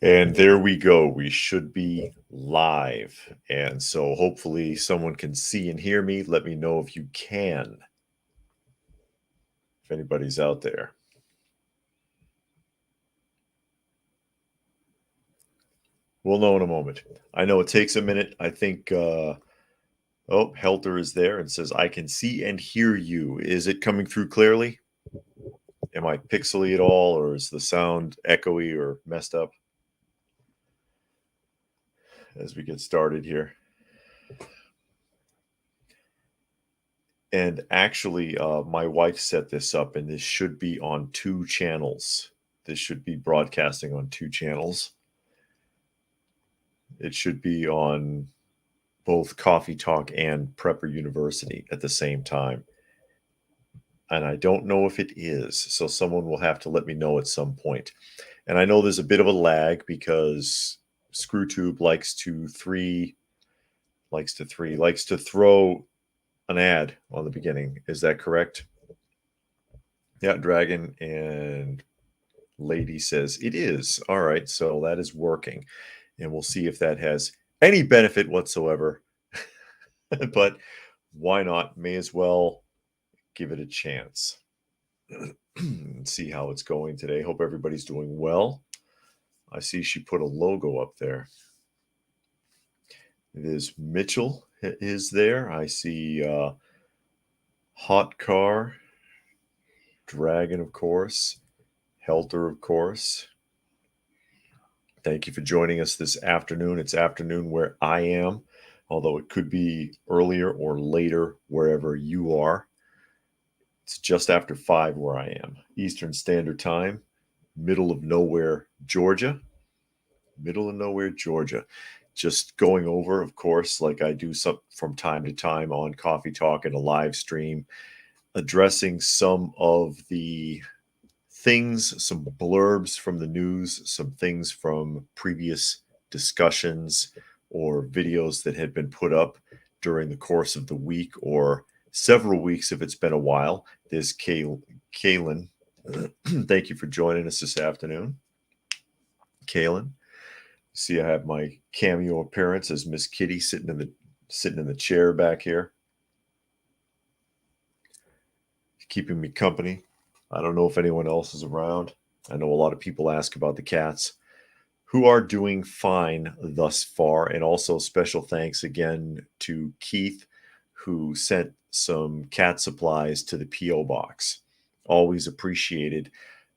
And there we go. We should be live. And so hopefully someone can see and hear me. Let me know if you can, if anybody's out there. We'll know in a moment. I know it takes a minute. I think, oh, Helter is there and says, I can see and hear you. Is it coming through clearly? Am I pixely at all, or is the sound echoey or messed up as we get started here? And actually, my wife set this up, and this should be on 2 channels. This should be broadcasting on 2 channels. It should be on both Coffee Talk and Prepper University at the same time. And I don't know if it is, so someone will have to let me know at some point. And I know there's a bit of a lag because ScrewTube likes to throw an ad on the beginning. Is that correct? Yeah, Dragon and Lady says it is. All right, so that is working. And we'll see if that has any benefit whatsoever. But why not? May as well give it a chance. See how it's going today. Hope everybody's doing well. I see she put a logo up there. It is Mitchell is there. I see Hot Car, Dragon, of course, Helter, of course. Thank you for joining us this afternoon. It's afternoon where I am, although it could be earlier or later wherever you are. It's just after 5 where I am. Eastern Standard Time, middle of nowhere, Georgia. Middle of nowhere, Georgia. Just going over, of course, like I do some from time to time on Coffee Talk and a live stream, addressing some of the things, some blurbs from the news, some things from previous discussions or videos that had been put up during the course of the week or several weeks if it's been a while. There's Kaylin. Thank you for joining us this afternoon. Kaylin. See, I have my cameo appearance as Miss Kitty sitting in the chair back here, keeping me company. I don't know if anyone else is around. I know a lot of people ask about the cats, who are doing fine thus far. And also special thanks again to Keith, who sent some cat supplies to the P.O. box. Always appreciated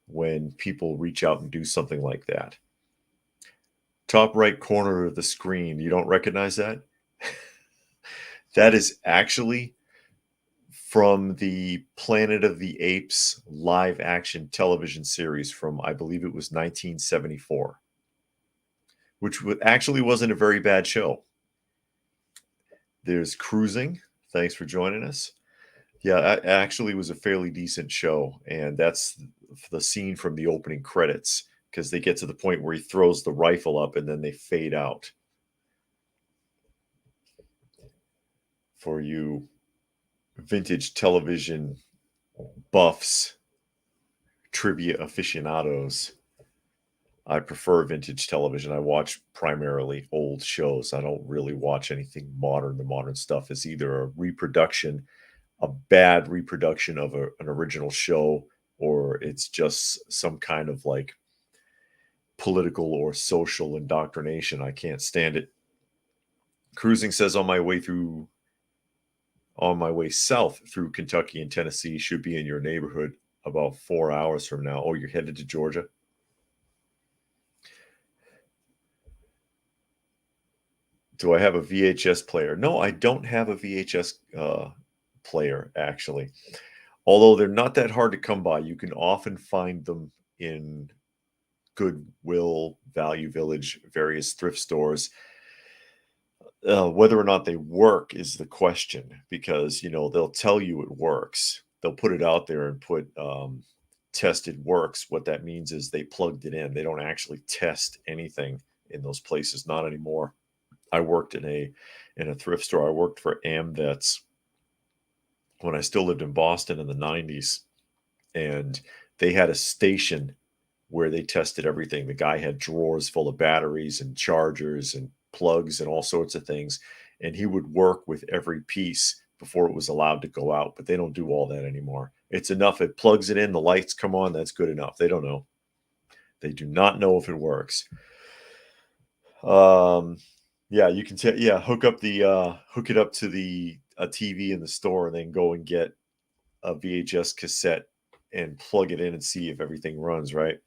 when people reach out and do something like that. Top right corner of the screen, you don't recognize that? That is actually from the Planet of the Apes live action television series from, I believe it was 1974, which actually wasn't a very bad show. There's Cruising. Thanks for joining us. Yeah, it actually was a fairly decent show. And that's the scene from the opening credits because they get to the point where he throws the rifle up and then they fade out. For you vintage television buffs, trivia aficionados, I prefer vintage television. I watch primarily old shows. I don't really watch anything modern. The modern stuff is either a reproduction, a bad reproduction of an original show, or it's just some kind of like political or social indoctrination. I can't stand it. Cruising says on my way south through Kentucky and Tennessee, should be in your neighborhood about 4 hours from now. Oh, you're headed to Georgia? Do I have a VHS player? No, I don't have a VHS player, actually. Although they're not that hard to come by. You can often find them in Goodwill, Value Village, various thrift stores. Whether or not they work is the question, because they'll tell you it works. They'll put it out there and put tested works. What that means is they plugged it in. They don't actually test anything in those places, not anymore. I worked in a thrift store. I worked for AmVets when I still lived in Boston in the 90s, and they had a station where they tested everything. The guy had drawers full of batteries and chargers and plugs and all sorts of things, and he would work with every piece before it was allowed to go out. But they don't do all that anymore. It's enough. It plugs it in, the lights come on. That's good enough. They don't know. They do not know if it works. Um, yeah, you can tell. Yeah, hook it up to the a TV in the store, and then go and get a VHS cassette and plug it in and see if everything runs right.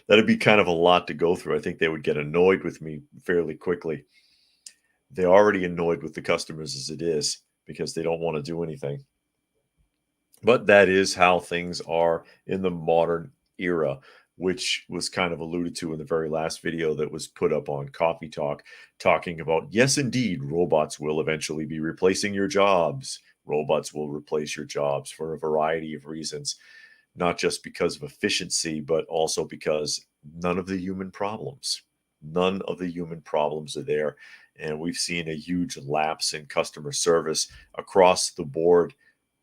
That'd be kind of a lot to go through. I think they would get annoyed with me fairly quickly. They're already annoyed with the customers as it is because they don't want to do anything. But that is how things are in the modern era, which was kind of alluded to in the very last video that was put up on Coffee Talk, talking about, yes, indeed, robots will eventually be replacing your jobs. Robots will replace your jobs for a variety of reasons, not just because of efficiency, but also because none of the human problems are there. And we've seen a huge lapse in customer service across the board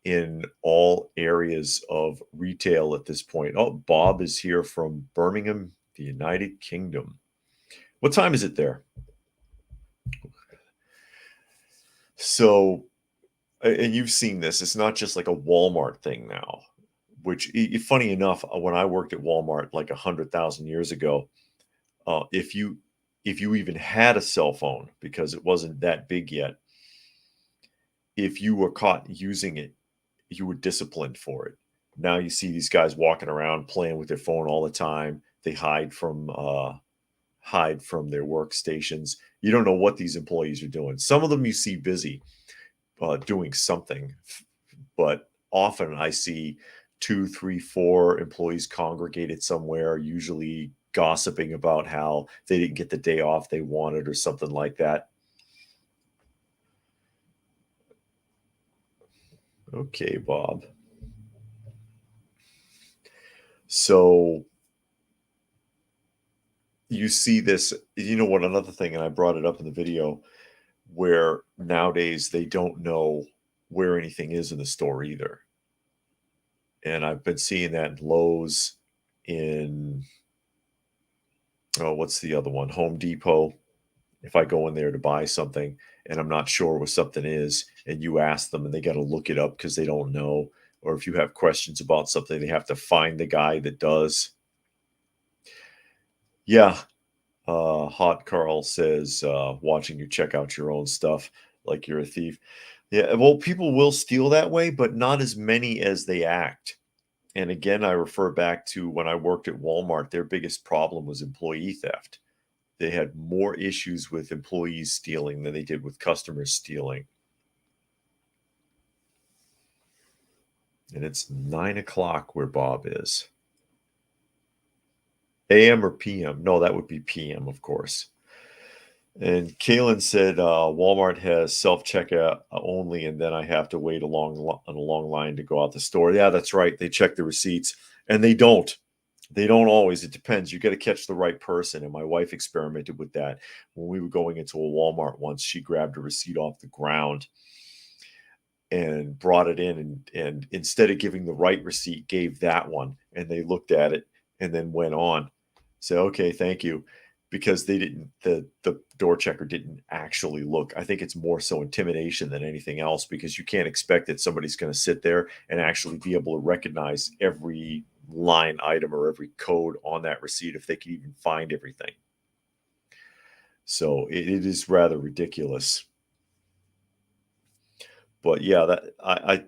in all areas of retail at this point. Oh, Bob is here from Birmingham, the United Kingdom. What time is it there? So, and you've seen this, it's not just like a Walmart thing now, which, funny enough, when I worked at Walmart like 100,000 years ago, uh, if you if you even had a cell phone, because it wasn't that big yet, if you were caught using it, you were disciplined for it. Now you see these guys walking around playing with their phone all the time. They hide from their workstations. You don't know what these employees are doing. Some of them you see busy doing something, but often I see two, three, four employees congregated somewhere, usually gossiping about how they didn't get the day off they wanted or something like that. Okay, Bob. So you see this, you know what, another thing, and I brought it up in the video, where nowadays they don't know where anything is in the store either. And I've been seeing that in Lowe's, in, oh, what's the other one? Home Depot. If I go in there to buy something and I'm not sure what something is, and you ask them and they got to look it up because they don't know, or if you have questions about something, they have to find the guy that does. Yeah. Hot Carl says, watching you check out your own stuff like you're a thief. Yeah, well, people will steal that way, but not as many as they act. And again, I refer back to when I worked at Walmart, their biggest problem was employee theft. They had more issues with employees stealing than they did with customers stealing. And it's 9 o'clock where Bob is. AM or PM? No, that would be PM, of course. And Kalen said Walmart has self checkout only, and then I have to wait on a long line to go out the store. Yeah, that's right. They check the receipts, and they don't. They don't always. It depends. You got to catch the right person. And my wife experimented with that when we were going into a Walmart once. She grabbed a receipt off the ground and brought it in, and instead of giving the right receipt, gave that one. And they looked at it and then went on. So, okay, thank you. Because they didn't, the door checker didn't actually look. I think it's more so intimidation than anything else, because you can't expect that somebody's going to sit there and actually be able to recognize every line item or every code on that receipt if they can even find everything. So it is rather ridiculous. But yeah, that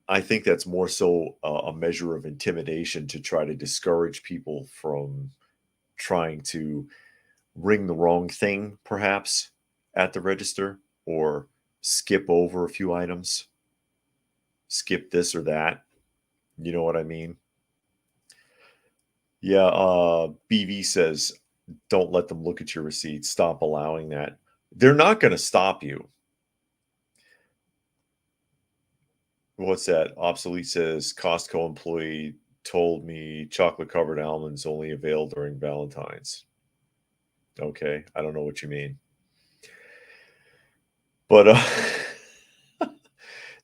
I think that's more so a measure of intimidation to try to discourage people from trying to ring the wrong thing, perhaps, at the register, or skip over a few items, skip this or that. You know what I mean? Yeah, BV says, don't let them look at your receipts. Stop allowing that. They're not going to stop you. What's that? Obsolete says, Costco employee told me chocolate covered almonds only avail during Valentine's. Okay, I don't know what you mean. But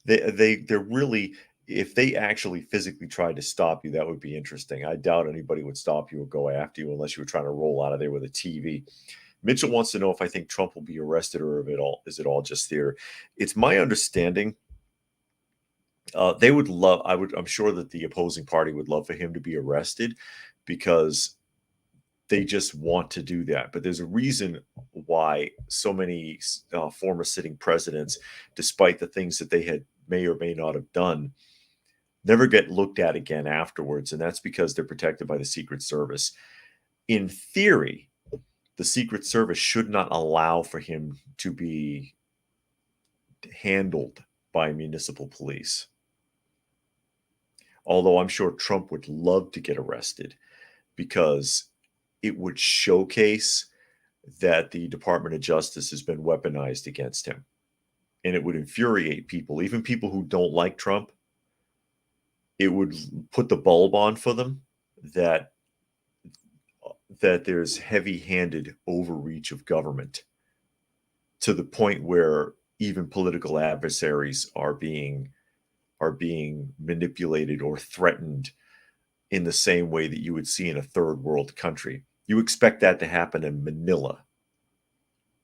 they're really, if they actually physically tried to stop you, that would be interesting. I doubt anybody would stop you or go after you unless you were trying to roll out of there with a TV. Mitchell wants to know if I think Trump will be arrested or if it all is it all just theater. It's my understanding they would love. I'm sure that the opposing party would love for him to be arrested because they just want to do that. But there's a reason why so many former sitting presidents, despite the things that they had may or may not have done, never get looked at again afterwards, and that's because they're protected by the Secret Service. In theory, the Secret Service should not allow for him to be handled by municipal police. Although I'm sure Trump would love to get arrested because it would showcase that the Department of Justice has been weaponized against him. And it would infuriate people, even people who don't like Trump. It would put the bulb on for them that there's heavy-handed overreach of government to the point where even political adversaries are being manipulated or threatened in the same way that you would see in a third world country. You expect that to happen in Manila,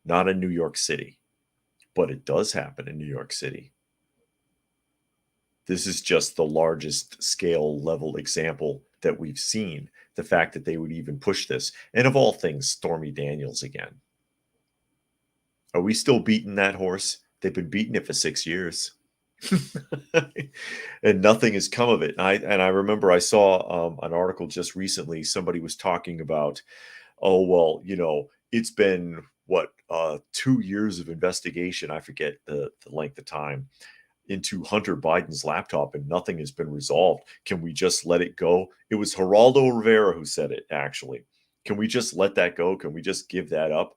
not in New York City, but it does happen in New York City. This is just the largest scale level example that we've seen. The fact that they would even push this. And of all things, Stormy Daniels again. Are we still beating that horse? They've been beating it for 6 years. And nothing has come of it. And I remember I saw an article just recently. Somebody was talking about, oh, well, it's been 2 years of investigation. I forget the length of time into Hunter Biden's laptop and nothing has been resolved. Can we just let it go? It was Geraldo Rivera who said it, actually. Can we just let that go? Can we just give that up?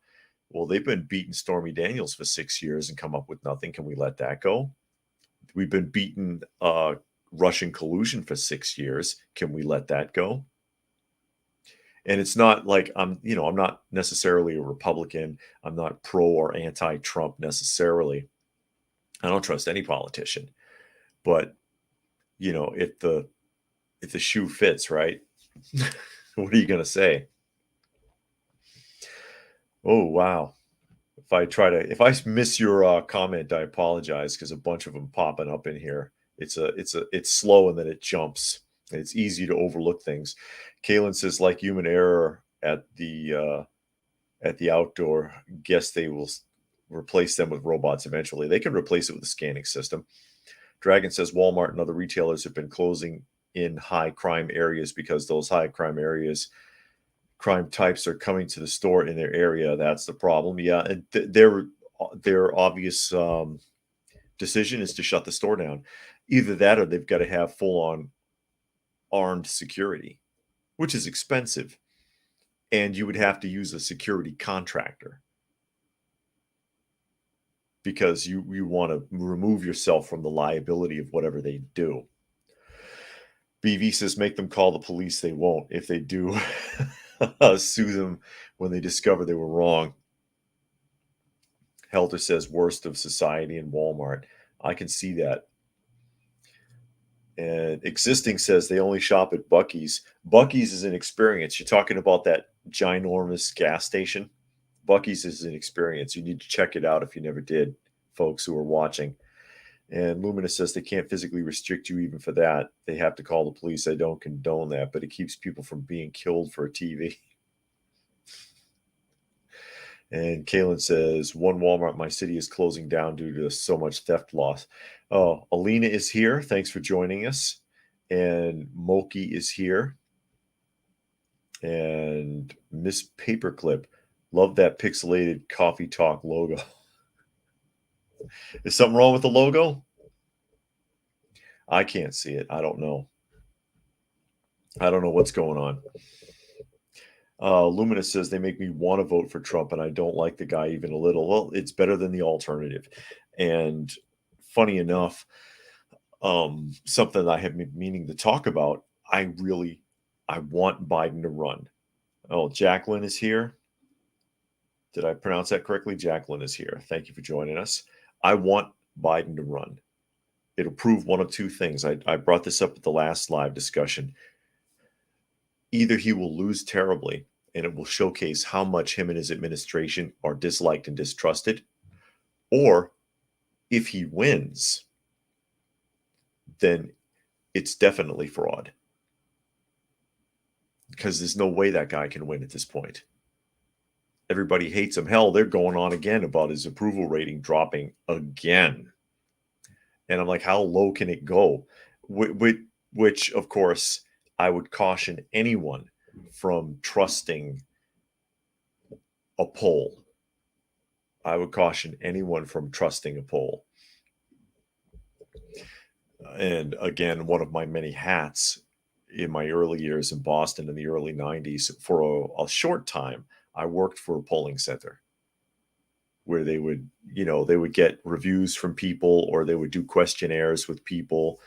Well, they've been beating Stormy Daniels for 6 years and come up with nothing. Can we let that go? We've been beating Russian collusion for 6 years. Can we let that go? And it's not like I'm not necessarily a Republican. I'm not pro or anti-Trump necessarily. I don't trust any politician, but if the shoe fits, right? What are you going to say? Oh, wow. If I miss your comment, I apologize because a bunch of them popping up in here. It's slow and then it jumps. And it's easy to overlook things. Kalen says, like human error at the outdoor, guess they will replace them with robots eventually. They can replace it with a scanning system. Dragon says Walmart and other retailers have been closing in high crime areas because those high crime areas, crime types are coming to the store in their area. That's the problem. Yeah, and their obvious decision is to shut the store down. Either that or they've got to have full-on armed security, which is expensive. And you would have to use a security contractor because you want to remove yourself from the liability of whatever they do. BV says, make them call the police. They won't. If they do, sue them when they discover they were wrong. Helter says, worst of society in Walmart. I can see that. And Existing says they only shop at Buc-ee's. Buc-ee's is an experience. You're talking about that ginormous gas station. Buc-ee's is an experience. You need to check it out if you never did, folks who are watching. And Lumina says they can't physically restrict you even for that. They have to call the police. I don't condone that, but it keeps people from being killed for a TV. And Kalen says, one Walmart in my city is closing down due to so much theft loss. Oh, Alina is here. Thanks for joining us. And Moki is here. And Miss Paperclip. Love that pixelated Coffee Talk logo. Is something wrong with the logo? I can't see it. I don't know. I don't know what's going on. Lumina says they make me want to vote for Trump, and I don't like the guy even a little. Well, it's better than the alternative. And funny enough, something that I have been meaning to talk about, I want Biden to run. Oh, Jacqueline is here. Did I pronounce that correctly? Jacqueline is here. Thank you for joining us. I want Biden to run. it'll prove one of two things. I brought this up at the last live discussion. Either he will lose terribly, and it will showcase how much him and his administration are disliked and distrusted, or if he wins, then it's definitely fraud. Because there's no way that guy can win at this point. Everybody hates him. Hell, they're going on again about his approval rating dropping again. And I'm like, how low can it go? Which, of course, I would caution anyone from trusting a poll. I would caution anyone from trusting a poll. And again, one of my many hats in my early years in Boston in the early 90s, for a short time, I worked for a polling center where they would, they would get reviews from people, or they would do questionnaires with people,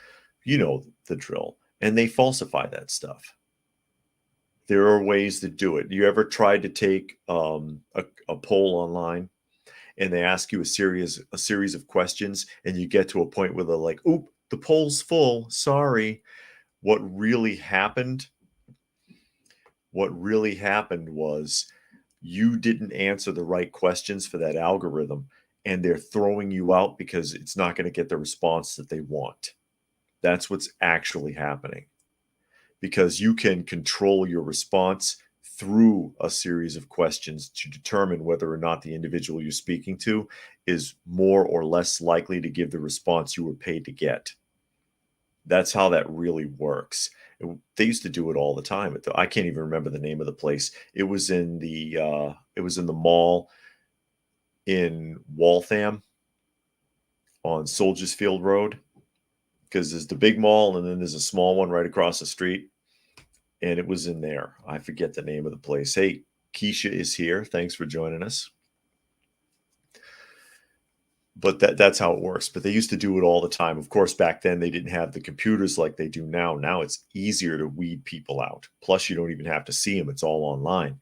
the drill, and they falsify that stuff. There are ways to do it. You ever tried to take a poll online and they ask you a series of questions, and you get to a point where they're like, oop, the poll's full, sorry. What really happened was you didn't answer the right questions for that algorithm, and they're throwing you out because it's not going to get the response that they want. That's what's actually happening, because you can control your response through a series of questions to determine whether or not the individual you're speaking to is more or less likely to give the response you were paid to get. That's how that really works. They used to do it all the time. I can't even remember the name of the place. It was in the mall in Waltham on Soldiers Field Road, because there's the big mall and then there's a small one right across the street. And it was in there. I forget the name of the place. Hey, Keisha is here. Thanks for joining us. But that's how it works. But they used to do it all the time. Of course, back then they didn't have the computers like they do now. Now it's easier to weed people out. Plus, you don't even have to see them. It's all online.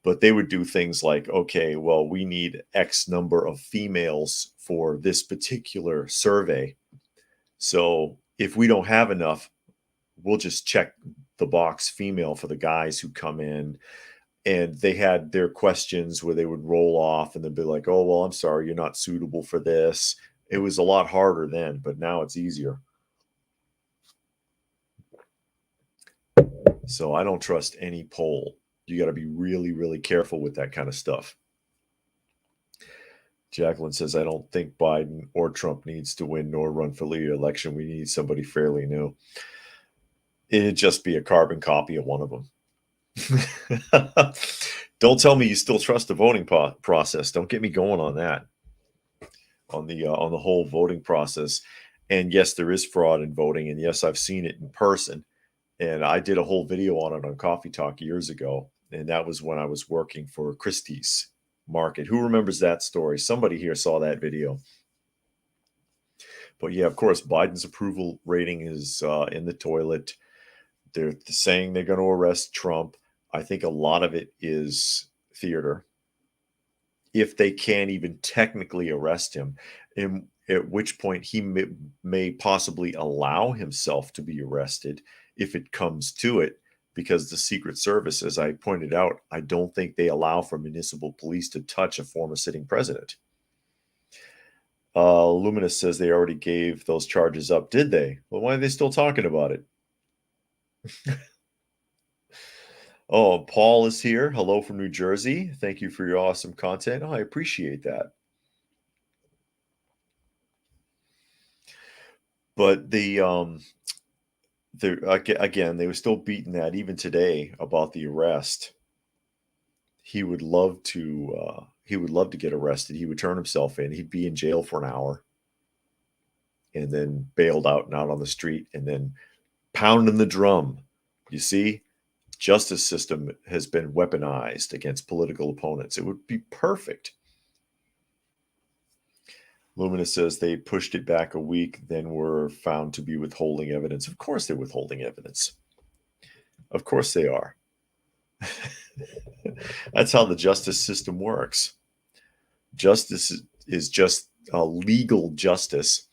But they would do things like, okay, well, we need X number of females for this particular survey. So if we don't have enough, we'll just check the box female for the guys who come in. And they had their questions where they would roll off and they'd be like, oh, well, I'm sorry, you're not suitable for this. It was a lot harder then, but now it's easier. So I don't trust any poll. You got to be really, really careful with that kind of stuff. Jacqueline says, I don't think Biden or Trump needs to win nor run for leader election. We need somebody fairly new. It'd just be a carbon copy of one of them. Don't tell me you still trust the voting process. Don't get me going on that, on the whole voting process. And yes, there is fraud in voting, and yes, I've seen it in person. And I did a whole video on it on Coffee Talk years ago, and that was when I was working for Christie's Market. Who remembers that story? Somebody here saw that video. But yeah, of course, Biden's approval rating is in the toilet. They're saying they're going to arrest Trump. I think a lot of it is theater, if they can't even technically arrest him, and at which point he may possibly allow himself to be arrested if it comes to it, because the Secret Service, as I pointed out, I don't think they allow for municipal police to touch a former sitting president. Luminous says they already gave those charges up. Did they? Well, why are they still talking about it? Oh, Paul is here. Hello from New Jersey. Thank you for your awesome content. Oh, I appreciate that. But again, they were still beating that even today about the arrest. He would love to get arrested. He would turn himself in. He'd be in jail for an hour, and then bailed out and out on the street, and then pounding the drum. You see? Justice system has been weaponized against political opponents. It would be perfect. Lumina says they pushed it back a week, then were found to be withholding evidence. Of course they're withholding evidence. Of course they are. That's how the justice system works. Justice is just a legal justice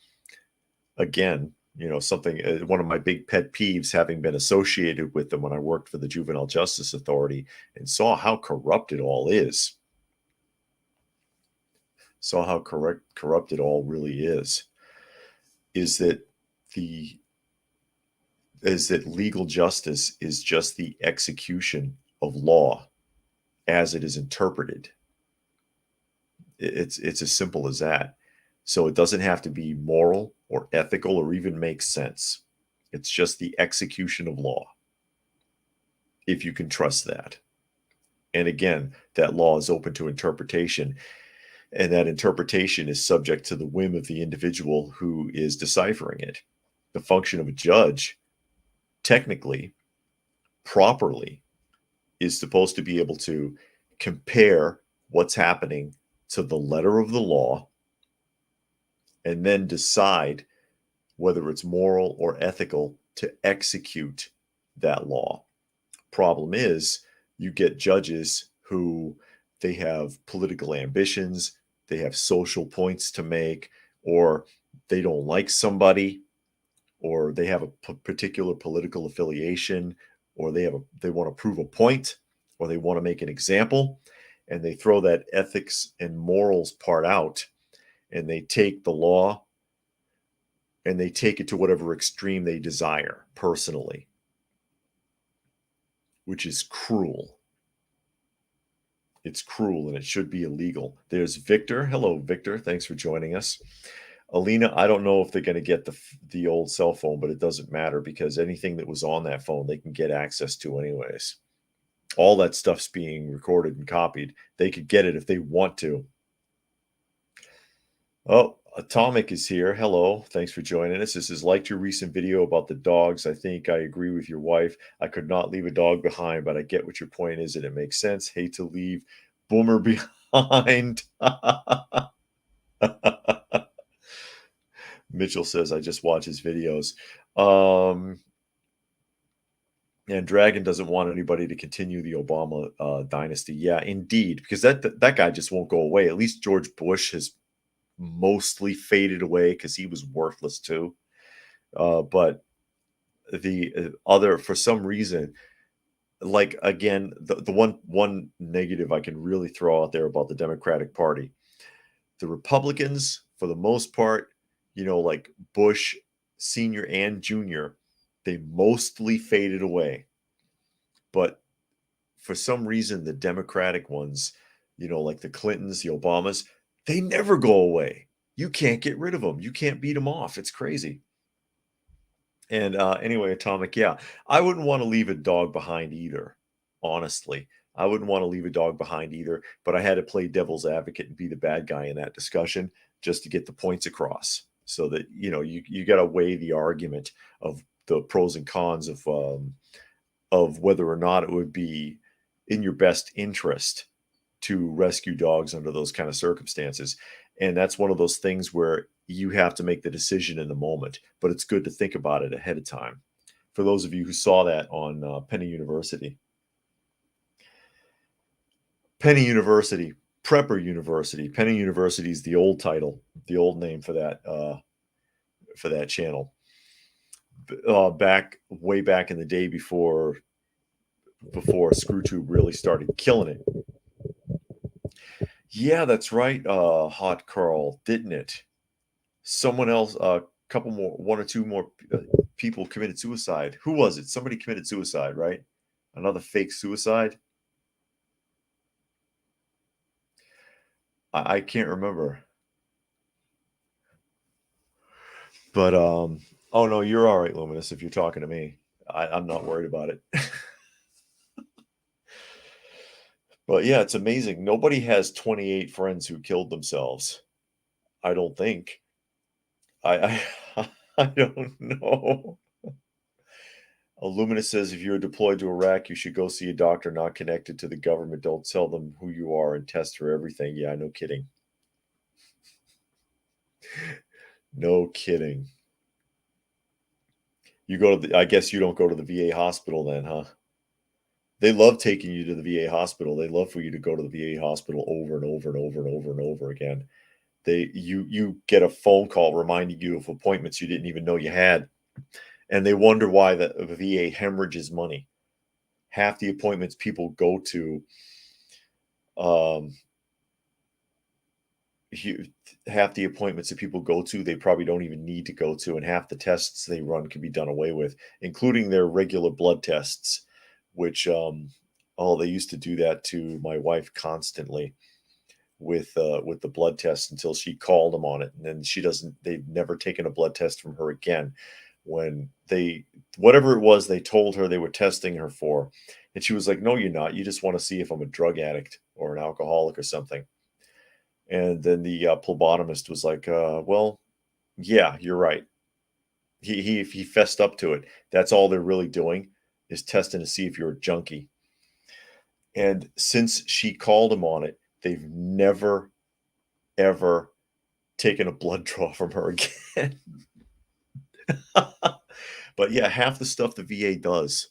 Again, something, one of my big pet peeves, having been associated with them when I worked for the Juvenile Justice Authority and saw how corrupt it all really is that the is that legal justice is just the execution of law as it is interpreted. It's as simple as that. So it doesn't have to be moral or ethical or even make sense. It's just the execution of law, if you can trust that. And again, that law is open to interpretation, and that interpretation is subject to the whim of the individual who is deciphering it. The function of a judge, technically, properly, is supposed to be able to compare what's happening to the letter of the law and then decide whether it's moral or ethical to execute that law. Problem is, you get judges who they have political ambitions, they have social points to make, or they don't like somebody, or they have a particular political affiliation, or they want to prove a point, or they want to make an example, and they throw that ethics and morals part out, and they take the law and they take it to whatever extreme they desire personally, which is cruel. It's cruel and it should be illegal. There's Victor. Hello, Victor. Thanks for joining us. Alina, I don't know if they're going to get the old cell phone, but it doesn't matter because anything that was on that phone, they can get access to anyways. All that stuff's being recorded and copied. They could get it if they want to. Oh, Atomic is here. Hello. Thanks for joining us. This is liked your recent video about the dogs. I think I agree with your wife. I could not leave a dog behind, but I get what your point is and it makes sense. Hate to leave Boomer behind. Mitchell says, I just watch his videos. And Dragon doesn't want anybody to continue the Obama dynasty. Yeah, indeed, because that guy just won't go away. At least George Bush has mostly faded away because he was worthless too. But the other, for some reason, like again, the one negative I can really throw out there about the Democratic Party, the Republicans, for the most part, like Bush Senior and Junior, they mostly faded away. But for some reason, the Democratic ones, like the Clintons, the Obamas, they never go away. You can't get rid of them. You can't beat them off. It's crazy. And anyway, Atomic, yeah, I wouldn't want to leave a dog behind either. Honestly, I wouldn't want to leave a dog behind either. But I had to play devil's advocate and be the bad guy in that discussion just to get the points across. So that you got to weigh the argument of the pros and cons of whether or not it would be in your best interest to rescue dogs under those kind of circumstances. And that's one of those things where you have to make the decision in the moment, but it's good to think about it ahead of time. For those of you who saw that on Penny University. Penny University, Prepper University. Penny University is the old title, the old name for that channel. Way back in the day before ScrewTube really started killing it. Yeah, that's right, Hot Carl, didn't it? Someone else, a couple more, one or two more people committed suicide. Who was it? Somebody committed suicide, right? Another fake suicide? I can't remember. But, oh no, you're all right, Luminous, if you're talking to me. I'm not worried about it. But yeah, it's amazing. Nobody has 28 friends who killed themselves. I don't think. I I don't know. Illumina says if you're deployed to Iraq, you should go see a doctor not connected to the government. Don't tell them who you are and test for everything. Yeah, no kidding. No kidding. You go to I guess you don't go to the VA hospital then, huh? They love taking you to the VA hospital. They love for you to go to the VA hospital over and over and over and over and over again. You get a phone call reminding you of appointments you didn't even know you had, and they wonder why the VA hemorrhages money. Half the appointments people go to, um, half the appointments that people go to, they probably don't even need to go to, and half the tests they run can be done away with, including their regular blood tests, which oh, they used to do that to my wife constantly with the blood test until she called them on it, and then they've never taken a blood test from her again. When they whatever it was they told her they were testing her for, and she was like, no, you're not, you just want to see if I'm a drug addict or an alcoholic or something. And then the phlebotomist was like, well, yeah, you're right. He fessed up to it. That's all they're really doing is testing to see if you're a junkie. And since she called him on it, they've never ever taken a blood draw from her again. But yeah, half the stuff the VA does,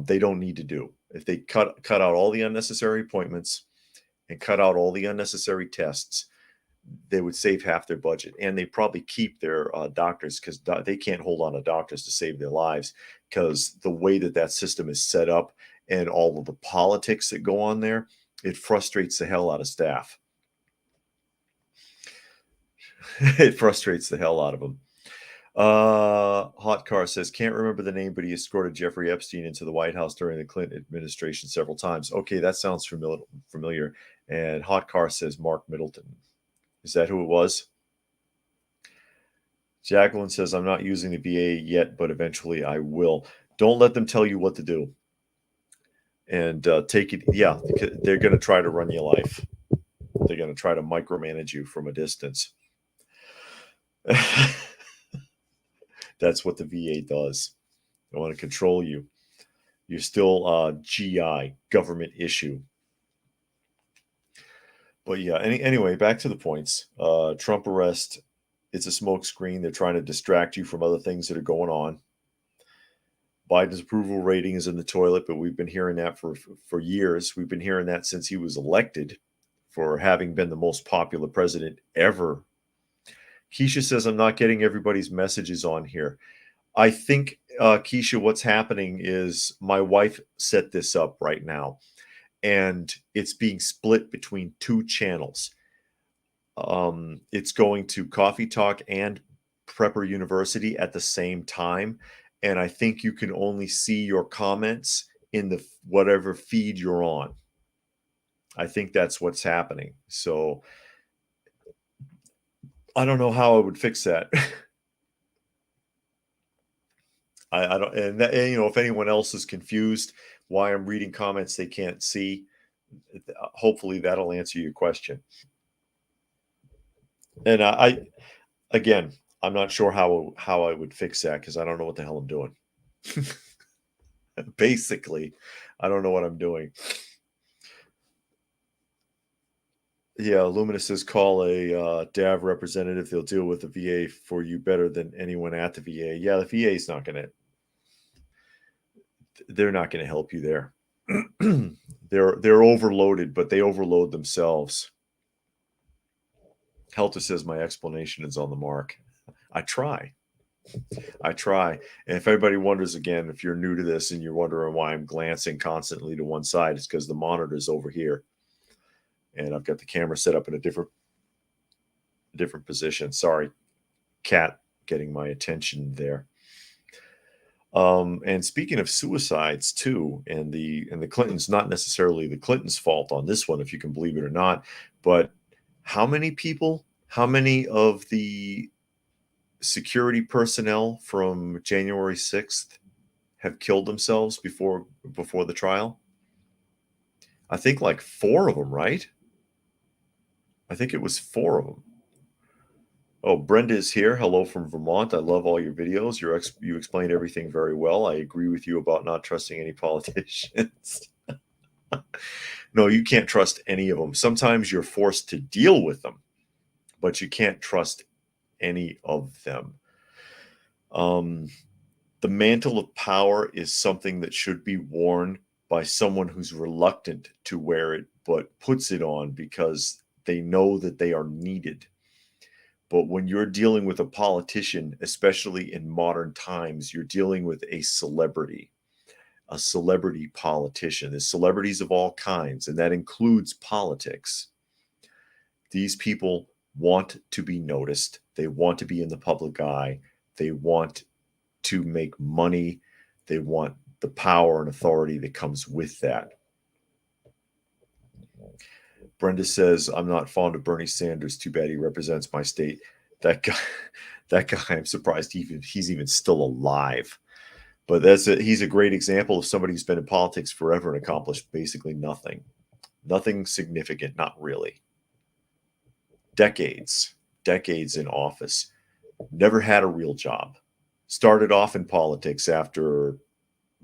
they don't need to do. If they cut out all the unnecessary appointments and cut out all the unnecessary tests, they would save half their budget, and they probably keep their doctors because they can't hold on to doctors to save their lives because the way that that system is set up and all of the politics that go on there, it frustrates the hell out of staff. It frustrates the hell out of them. Hot Car says, can't remember the name, but he escorted Jeffrey Epstein into the White House during the Clinton administration several times. Okay, that sounds familiar. And Hot Car says Mark Middleton. Is that who it was? Jacqueline says, I'm not using the VA yet, but eventually I will. Don't let them tell you what to do. And take it. Yeah, they're going to try to run your life. They're going to try to micromanage you from a distance. That's what the VA does. They want to control you. You're still GI, government issue. But yeah, anyway, back to the points. Trump arrest, it's a smokescreen. They're trying to distract you from other things that are going on. Biden's approval rating is in the toilet, but we've been hearing that for years. We've been hearing that since he was elected for having been the most popular president ever. Keisha says, I'm not getting everybody's messages on here. I think, Keisha, what's happening is my wife set this up right now, and it's being split between two channels. It's going to Coffee Talk and Prepper University at the same time, and I think you can only see your comments in the whatever feed you're on. I think that's what's happening. So I don't know how I would fix that. I don't, and you know, if anyone else is confused why I'm reading comments they can't see, hopefully that'll answer your question. And again, I'm not sure how I would fix that because I don't know what the hell I'm doing. Basically, I don't know what I'm doing. Yeah, Luminous says call a DAV representative. They'll deal with the VA for you better than anyone at the VA. Yeah, the VA is not going to. They're not going to help you there. They're overloaded, but they overload themselves. Helter says my explanation is on the mark. I try. And if everybody wonders again, if you're new to this and you're wondering why I'm glancing constantly to one side, it's because the monitor's over here. And I've got the camera set up in a different position. Sorry, cat getting my attention there. And speaking of suicides too, and the Clintons, not necessarily the Clintons' fault on this one, if you can believe it or not, but how many of the security personnel from January 6th have killed themselves before the trial? I think like 4 of them, right? I think it was 4 of them. Oh, Brenda is here. Hello from Vermont. I love all your videos. You explain everything very well. I agree with you about not trusting any politicians. No, you can't trust any of them. Sometimes you're forced to deal with them, but you can't trust any of them. The mantle of power is something that should be worn by someone who's reluctant to wear it, but puts it on because They know that they are needed. But when you're dealing with a politician, especially in modern times, you're dealing with a celebrity politician. There's celebrities of all kinds, and that includes politics. These people want to be noticed. They want to be in the public eye. They want to make money. They want the power and authority that comes with that. Brenda says, I'm not fond of Bernie Sanders. Too bad he represents my state. That guy, that guy, I'm surprised he's even still alive. But he's a great example of somebody who's been in politics forever and accomplished basically nothing. Nothing significant, not really. Decades in office. Never had a real job. Started off in politics after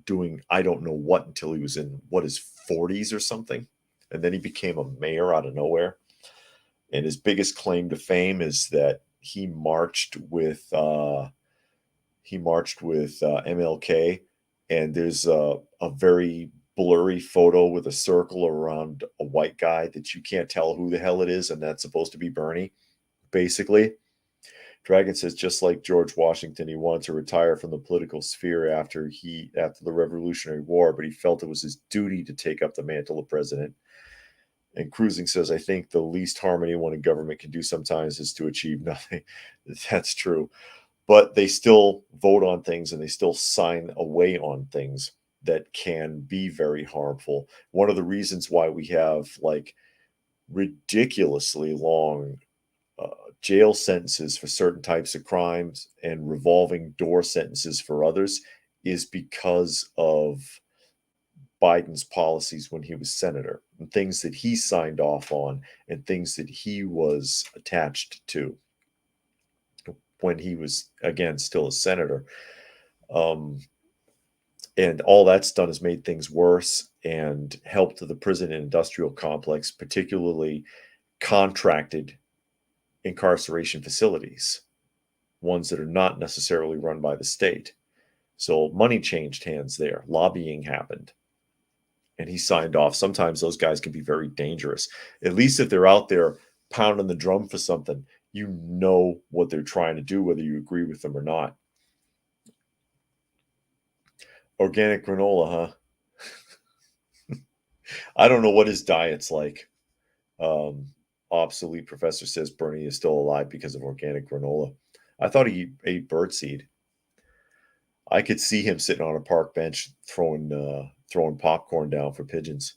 doing I don't know what until he was in his 40s or something. And then he became a mayor out of nowhere. And his biggest claim to fame is that he marched with MLK, and there's a very blurry photo with a circle around a white guy that you can't tell who the hell it is, and that's supposed to be Bernie, basically. Dragon says, just like George Washington, he wanted to retire from the political sphere after the Revolutionary War, but he felt it was his duty to take up the mantle of president. And Cruising says, I think the least harm anyone in government can do sometimes is to achieve nothing. That's true. But they still vote on things and they still sign away on things that can be very harmful. One of the reasons why we have like ridiculously long jail sentences for certain types of crimes and revolving door sentences for others is because of Biden's policies when he was senator and things that he signed off on and things that he was attached to when he was, again, still a senator. And all that's done is made things worse and helped the prison and industrial complex, particularly contracted incarceration facilities, ones that are not necessarily run by the state. So money changed hands there. Lobbying happened. And he signed off. Sometimes those guys can be very dangerous. At least if they're out there pounding the drum for something, you know what they're trying to do, whether you agree with them or not. Organic granola, huh? I don't know what his diet's like. Obsolete Professor says Bernie is still alive because of organic granola. I thought he ate birdseed. I could see him sitting on a park bench throwing popcorn down for pigeons.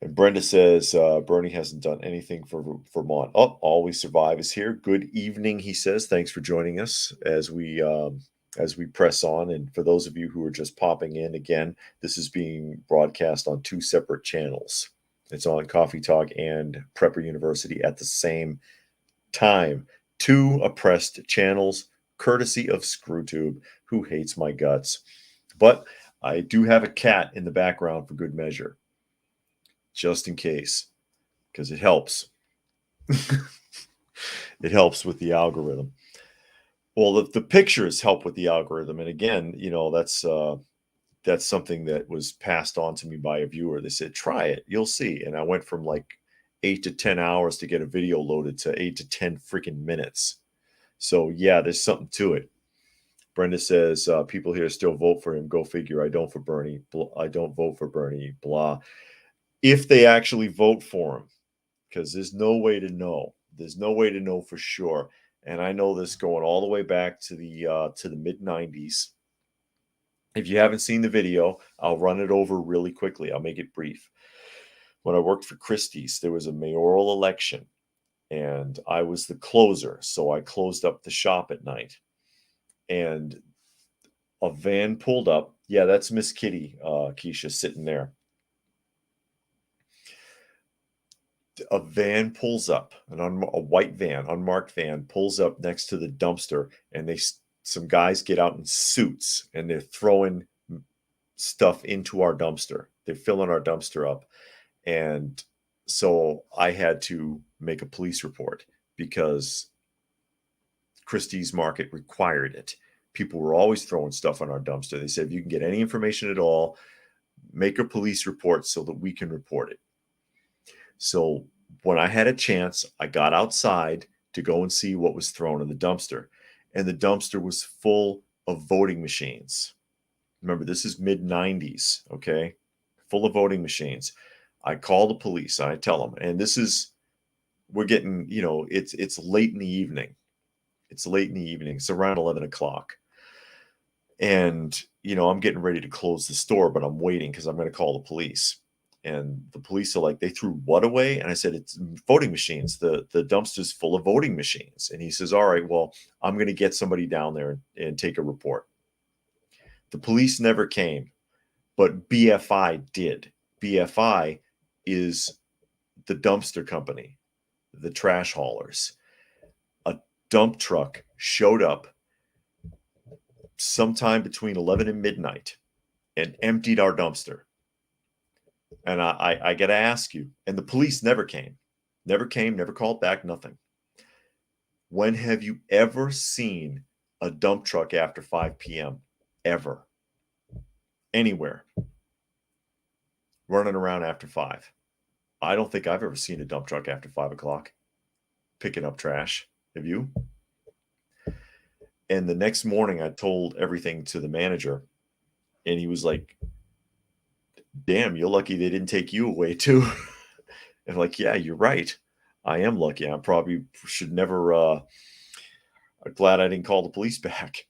And Brenda says Bernie hasn't done anything for Vermont. Oh, Always Survive is here. Good evening, he says. Thanks for joining us as we press on. And for those of you who are just popping in, again, this is being broadcast on two separate channels. It's on Coffee Talk and Prepper University at the same time. Two oppressed channels, courtesy of ScrewTube, who hates my guts. But I do have a cat in the background for good measure, just in case, because it helps. It helps with the algorithm. Well, the pictures help with the algorithm. And again, that's something that was passed on to me by a viewer. They said, try it, you'll see. And I went from like 8 to 10 hours to get a video loaded to 8 to 10 freaking minutes. So yeah, there's something to it. Brenda says, people here still vote for him. Go figure. I don't vote for Bernie, blah. If they actually vote for him, because there's no way to know. There's no way to know for sure. And I know this going all the way back to the mid 90s. If you haven't seen the video, I'll run it over really quickly. I'll make it brief. When I worked for Christie's, there was a mayoral election, and I was the closer. So I closed up the shop at night. And a van pulled up. Yeah, that's Miss Kitty, Keisha, sitting there. A van pulls up, a white van, unmarked van, pulls up next to the dumpster, and some guys get out in suits, and they're throwing stuff into our dumpster. They're filling our dumpster up. And so I had to make a police report because Christie's Market required it. People were always throwing stuff on our dumpster. They said, if you can get any information at all, make a police report so that we can report it. So when I had a chance, I got outside to go and see what was thrown in the dumpster. And the dumpster was full of voting machines. Remember, this is mid 90s, okay? Full of voting machines. I call the police. I tell them, and this is we're getting, it's late in the evening. It's late in the evening. It's around 11 o'clock. And, I'm getting ready to close the store, but I'm waiting because I'm going to call the police. And the police are like, they threw what away? And I said, it's voting machines. The dumpster's full of voting machines. And he says, all right, well, I'm going to get somebody down there and take a report. The police never came, but BFI did. BFI is the dumpster company, the trash haulers. A dump truck showed up sometime between 11 and midnight and emptied our dumpster. And I got to ask you, and the police never came, never called back, nothing. When have you ever seen a dump truck after 5 p.m.? Ever? Anywhere? Running around after 5? I don't think I've ever seen a dump truck after 5 o'clock picking up trash. Have you? And the next morning, I told everything to the manager, and he was like, damn, you're lucky they didn't take you away too. And like, yeah, you're right. I am lucky. I probably should never, I'm glad I didn't call the police back.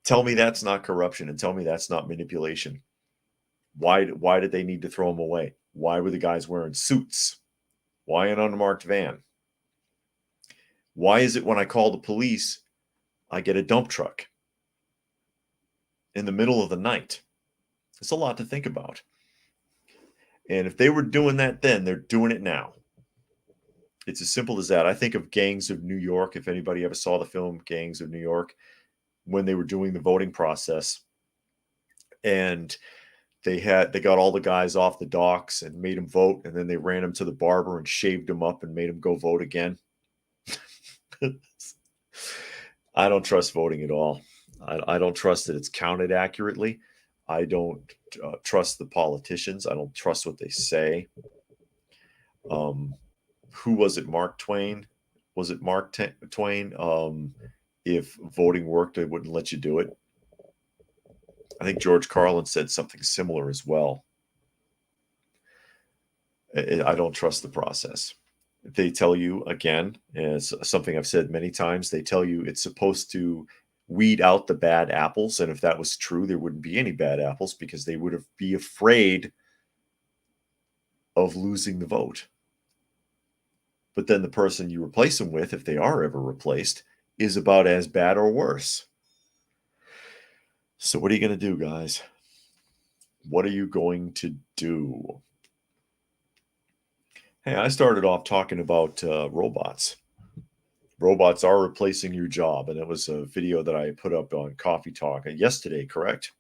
Tell me that's not corruption, and tell me that's not manipulation. Why did they need to throw them away? Why were the guys wearing suits? Why an unmarked van? Why is it when I call the police, I get a dump truck in the middle of the night? It's a lot to think about. And if they were doing that then, they're doing it now. It's as simple as that. I think of Gangs of New York. If anybody ever saw the film Gangs of New York, when they were doing the voting process, and they got all the guys off the docks and made them vote, and then they ran them to the barber and shaved them up and made them go vote again. I don't trust voting at all. I don't trust that it's counted accurately. I don't trust the politicians. I don't trust what they say. Who was it? Mark Twain? Was it Mark Twain? If voting worked, they wouldn't let you do it. I think George Carlin said something similar as well. I don't trust the process. They tell you, again, as something I've said many times, they tell you it's supposed to weed out the bad apples. And if that was true, there wouldn't be any bad apples because they would be afraid of losing the vote. But then the person you replace them with, if they are ever replaced, is about as bad or worse. So what are you going to do, guys? What are you going to do? Hey, I started off talking about robots. Robots are replacing your job. And it was a video that I put up on Coffee Talk yesterday, correct?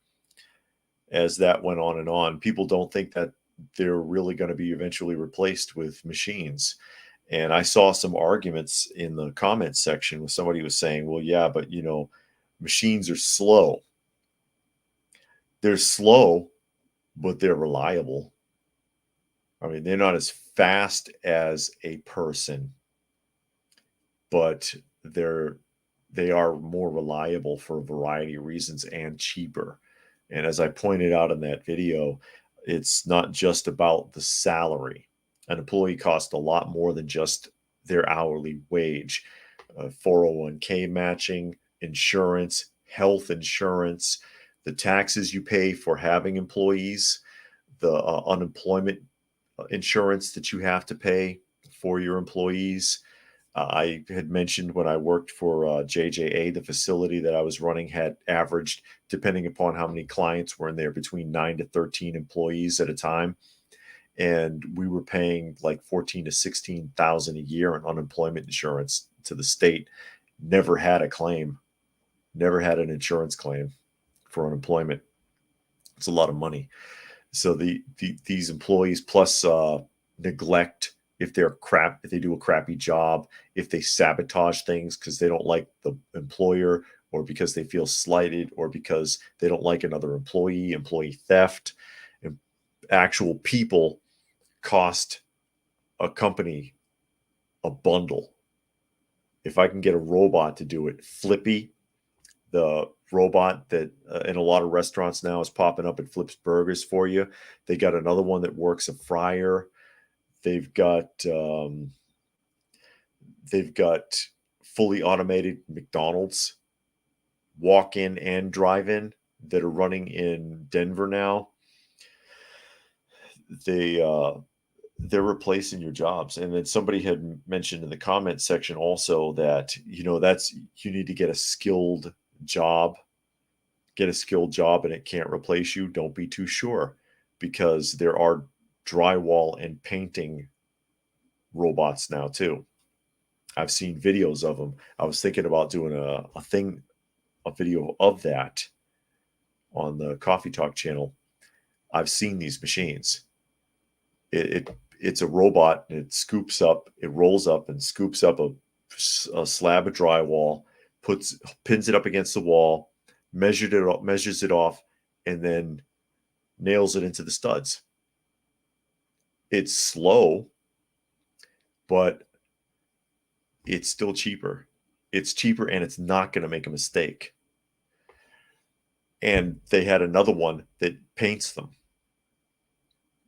As that went on and on, people don't think that they're really going to be eventually replaced with machines. And I saw some arguments in the comments section where somebody was saying, well, yeah, but machines are slow. They're slow, but they're reliable. I mean, they're not as fast as a person, but they are more reliable for a variety of reasons and cheaper. And as I pointed out in that video, it's not just about the salary. An employee costs a lot more than just their hourly wage. 401k matching, insurance, health insurance, the taxes you pay for having employees, the unemployment insurance that you have to pay for your employees. I had mentioned when I worked for JJA, the facility that I was running had averaged, depending upon how many clients were in there, between 9 to 13 employees at a time. And we were paying like 14 to 16,000 a year in unemployment insurance to the state. Never had a claim, never had an insurance claim for unemployment. It's a lot of money. So these employees, plus neglect, if they do a crappy job, if they sabotage things because they don't like the employer, or because they feel slighted, or because they don't like another employee theft. actual people cost a company a bundle. If I can get a robot to do it, Flippy, the robot that in a lot of restaurants now is popping up and flips burgers for you. They got another one that works a fryer. They've got um, they've got fully automated McDonald's walk-in and drive-in that are running in Denver now. They they're replacing your jobs. And then somebody had mentioned in the comment section also that that's you need to job get a skilled job and it can't replace you. Don't be too sure, because there are drywall and painting robots now too. I've seen videos of them. I was thinking about doing a video of that on the Coffee Talk channel. I've seen these machines. It's a robot, and it rolls up and scoops up a slab of drywall, pins it up against the wall, measures it off, and then nails it into the studs. It's slow, but it's still cheaper. It's cheaper, and it's not going to make a mistake. And they had another one that paints them.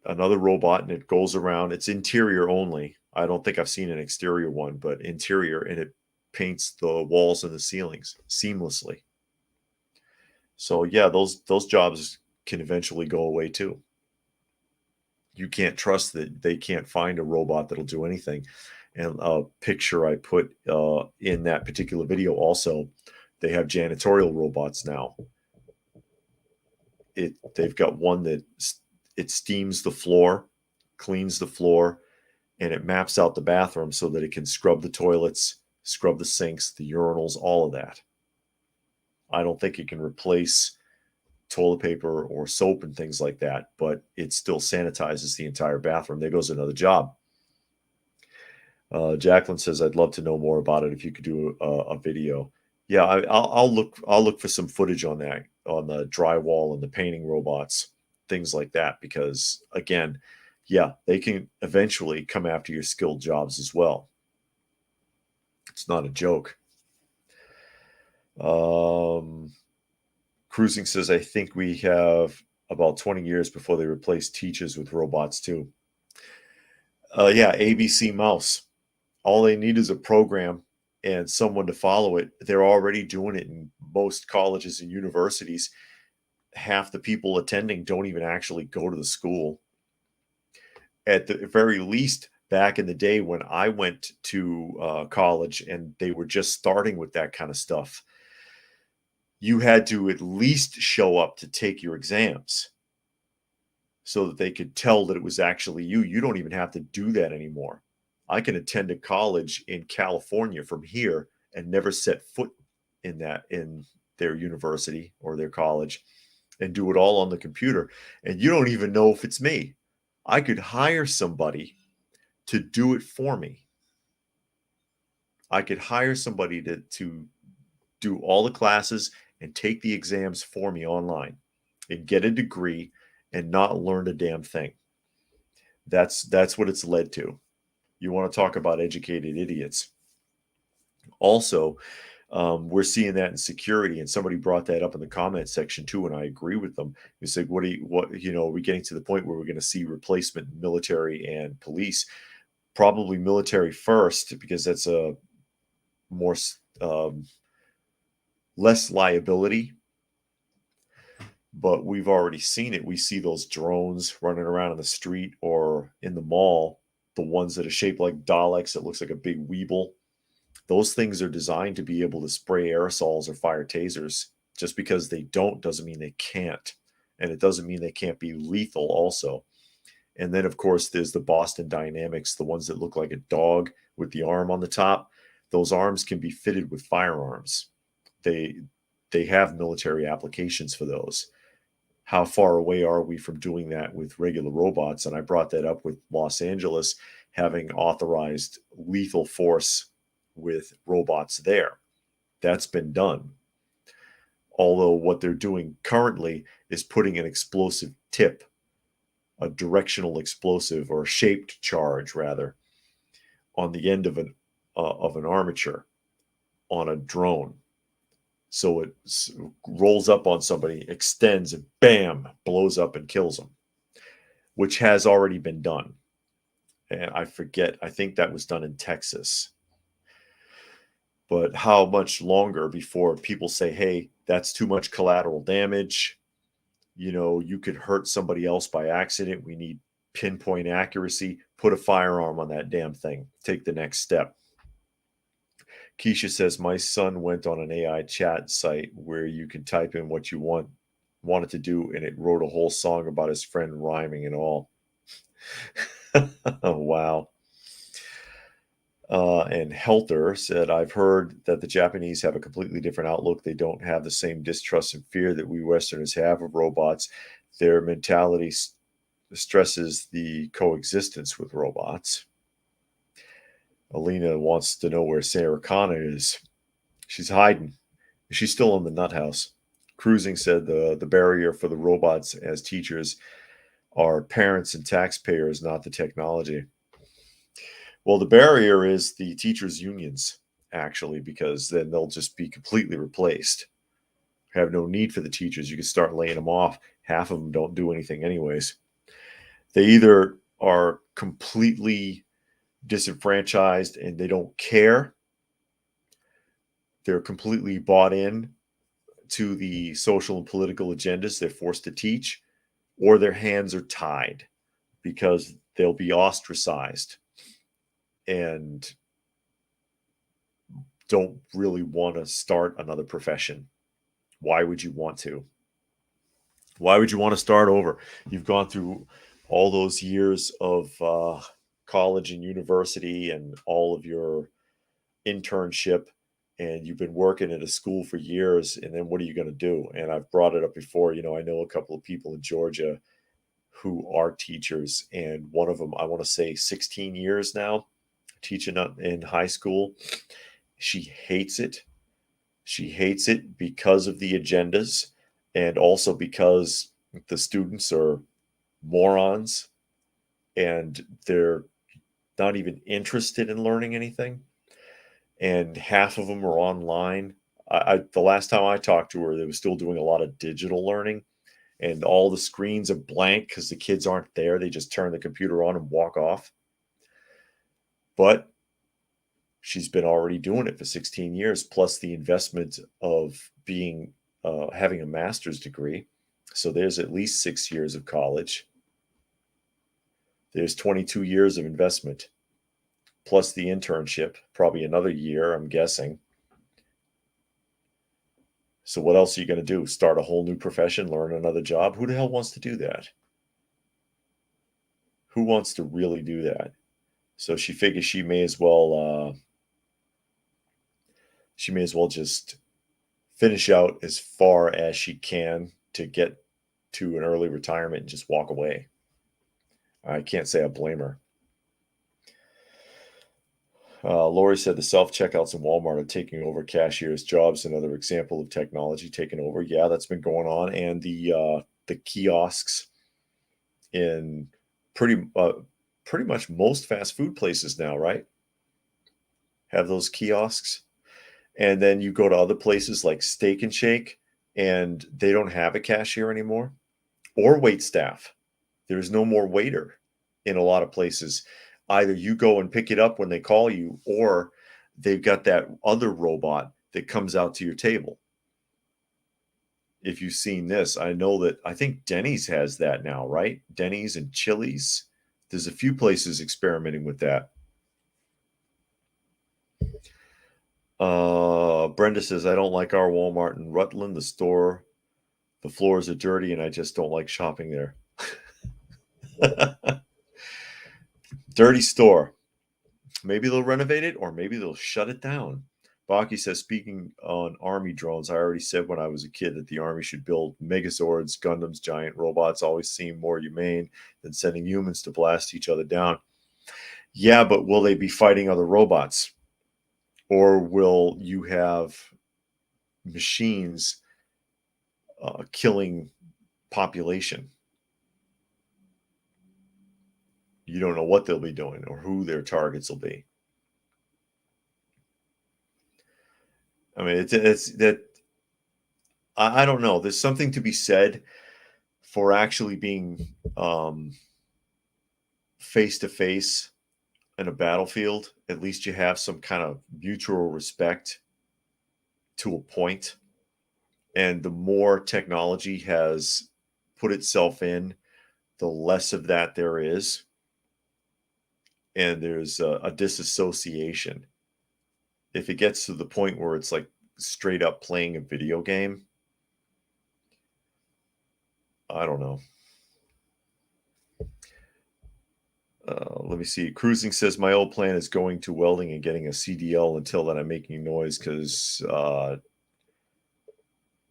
Another robot, and it goes around. It's interior only. I don't think I've seen an exterior one, but interior, and it paints the walls and the ceilings seamlessly. So yeah, those jobs can eventually go away too. You can't trust that they can't find a robot that'll do anything. And a picture I put in that particular video also, they have janitorial robots now. They've got one that it steams the floor, cleans the floor, and it maps out the bathroom so that it can scrub the toilets, scrub the sinks, the urinals, all of that. I don't think it can replace toilet paper or soap and things like that, but it still sanitizes the entire bathroom. There goes another job. Jacqueline says, "I'd love to know more about it if you could do a video." Yeah, I'll look for some footage on that, on the drywall and the painting robots, things like that, because again, yeah, they can eventually come after your skilled jobs as well. It's not a joke. Cruising says, "I think we have about 20 years before they replace teachers with robots too." Yeah, ABC mouse. All they need is a program and someone to follow it. They're already doing it in most colleges and universities. Half the people attending don't even actually go to the school. At the very least, back in the day when I went to college and they were just starting with that kind of stuff, you had to at least show up to take your exams so that they could tell that it was actually you. You don't even have to do that anymore. I can attend a college in California from here and never set foot in their university or their college and do it all on the computer. And you don't even know if it's me. I could hire somebody to do it for me. I could hire somebody to do all the classes and take the exams for me online and get a degree and not learn a damn thing. That's what it's led to. You want to talk about educated idiots. Also, we're seeing that in security, and somebody brought that up in the comment section too, and I agree with them. It's like, are we getting to the point where we're going to see replacement in military and police? Probably military first, because that's a more less liability. But we've already seen it. We see those drones running around in the street or in the mall, the ones that are shaped like Daleks. It looks like a big Weeble. Those things are designed to be able to spray aerosols or fire tasers. Just because they don't doesn't mean they can't. And it doesn't mean they can't be lethal also. And then, of course, there's the Boston Dynamics, the ones that look like a dog with the arm on the top. Those arms can be fitted with firearms. They have military applications for those. How far away are we from doing that with regular robots? And I brought that up with Los Angeles having authorized lethal force with robots there. That's been done. Although what they're doing currently is putting an explosive tip a directional explosive, or shaped charge rather, on the end of an armature on a drone. So it rolls up on somebody, extends, and bam, blows up and kills them, which has already been done. And I forget, I think that was done in Texas. But how much longer before people say, hey, that's too much collateral damage? You know, you could hurt somebody else by accident. We need pinpoint accuracy. Put a firearm on that damn thing. Take the next step. Keisha says, my son went on an AI chat site where you can type in what you wanted to do, and it wrote a whole song about his friend rhyming and all. Oh, wow. And Helter said, I've heard that the Japanese have a completely different outlook. They don't have the same distrust and fear that we Westerners have of robots. Their mentality stresses the coexistence with robots. Alina wants to know where Sarah Connor is. She's hiding. She's still in the nut house. Cruising said the barrier for the robots as teachers are parents and taxpayers, not the technology. Well, the barrier is the teachers' unions, actually, because then they'll just be completely replaced. Have no need for the teachers. You can start laying them off. Half of them don't do anything, anyways. They either are completely disenfranchised and they don't care, they're completely bought in to the social and political agendas they're forced to teach, or their hands are tied because they'll be ostracized and don't really want to start another profession. Why would you want to? Why would you want to start over? You've gone through all those years of college and university and all of your internship, and you've been working at a school for years, and then what are you going to do? And I've brought it up before. You know, I know a couple of people in Georgia who are teachers, and one of them, I want to say 16 years now, teaching in high school. She hates it. She hates it because of the agendas, and also because the students are morons and they're not even interested in learning anything. And half of them are online. The last time I talked to her, they were still doing a lot of digital learning, and all the screens are blank because the kids aren't there. They just turn the computer on and walk off. But she's been already doing it for 16 years, plus the investment of being having a master's degree. So there's at least 6 years of college. There's 22 years of investment, plus the internship, probably another year, I'm guessing. So what else are you going to do? Start a whole new profession, learn another job? Who the hell wants to do that? Who wants to really do that? So she figures she may as well just finish out as far as she can to get to an early retirement and just walk away. I can't say I blame her. Lori said the self-checkouts in Walmart are taking over cashiers' jobs. Another example of technology taking over. Yeah, that's been going on. And the kiosks in pretty much most fast food places now, right? Have those kiosks. And then you go to other places like Steak and Shake, and they don't have a cashier anymore or wait staff. There's no more waiter in a lot of places. Either you go and pick it up when they call you, or they've got that other robot that comes out to your table. If you've seen this, I think Denny's has that now, right? Denny's and Chili's. There's a few places experimenting with that. Brenda says, I don't like our Walmart in Rutland. The floors are dirty, and I just don't like shopping there. Dirty store. Maybe they'll renovate it, or maybe they'll shut it down. Baki says, speaking on Army drones, I already said when I was a kid that the Army should build Megazords, Gundams, giant robots. Always seem more humane than sending humans to blast each other down. Yeah, but will they be fighting other robots? Or will you have machines killing population? You don't know what they'll be doing or who their targets will be. I mean, it's that I don't know. There's something to be said for actually being face to face in a battlefield. At least you have some kind of mutual respect to a point. And the more technology has put itself in, the less of that there is. And there's a disassociation. If it gets to the point where it's like straight up playing a video game, I don't know. Let me see. Cruising says my old plan is going to welding and getting a CDL. Until then, I'm making noise because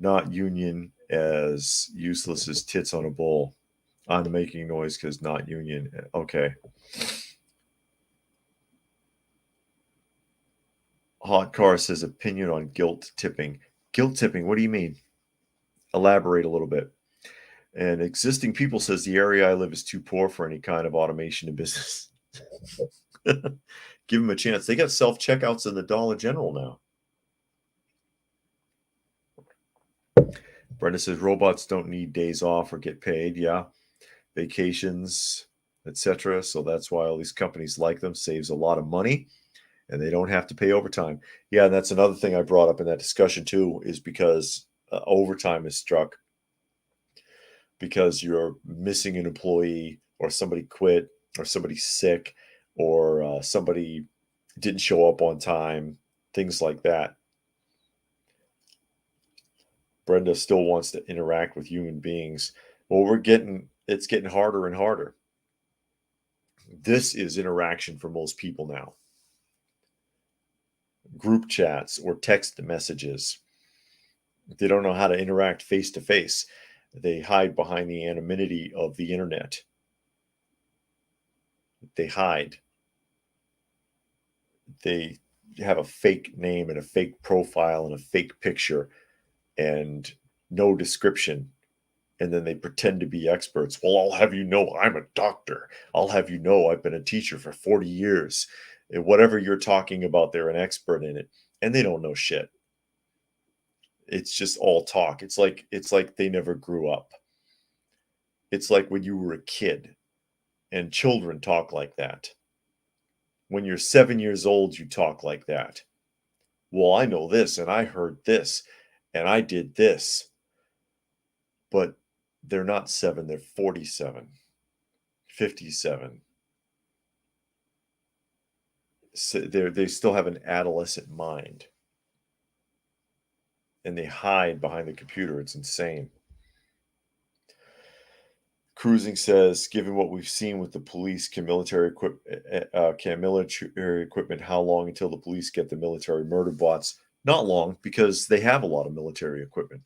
not union as useless as tits on a bull. I'm making noise because not union. Okay. Hot Car says opinion on guilt tipping. Guilt tipping, what do you mean? Elaborate a little bit. And Existing People says the area I live is too poor for any kind of automation in business. Give them a chance. They got self checkouts in the Dollar General now. Brenda says robots don't need days off or get paid. Yeah, vacations, etc. So that's why all these companies like them. Saves a lot of money, and they don't have to pay overtime. Yeah, and that's another thing I brought up in that discussion too, is because overtime is struck because you're missing an employee or somebody quit or somebody's sick or somebody didn't show up on time, things like that. Brenda still wants to interact with human beings. Well, it's getting harder and harder. This is interaction for most people now. Group chats or text messages. They don't know how to interact face to face. They hide behind the anonymity of the internet. They hide. They have a fake name and a fake profile and a fake picture and no description. And then they pretend to be experts. Well, I'll have you know I'm a doctor. I'll have you know I've been a teacher for 40 years. And whatever you're talking about, they're an expert in it. And they don't know shit. It's just all talk. It's like they never grew up. It's like when you were a kid and children talk like that. When you're 7 years old, you talk like that. Well, I know this and I heard this and I did this. But they're not 7, they're 47, 57. So they still have an adolescent mind and they hide behind the computer. It's insane. Cruising says, given what we've seen with the police, can military equipment, how long until the police get the military murder bots? Not long, because they have a lot of military equipment.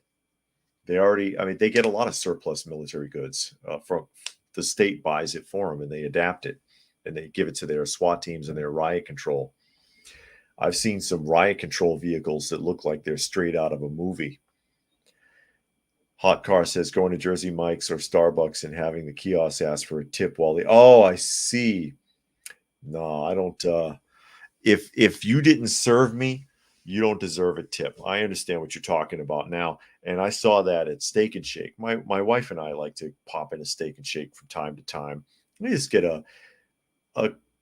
They get a lot of surplus military goods from the state buys it for them and they adapt it and they give it to their SWAT teams and their riot control. I've seen some riot control vehicles that look like they're straight out of a movie. Hot Car says going to Jersey Mike's or Starbucks and having the kiosk ask for a tip while they. Oh, I see. No, I don't. If you didn't serve me, you don't deserve a tip. I understand what you're talking about now, and I saw that at Steak and Shake. My wife and I like to pop in a Steak and Shake from time to time. We just get a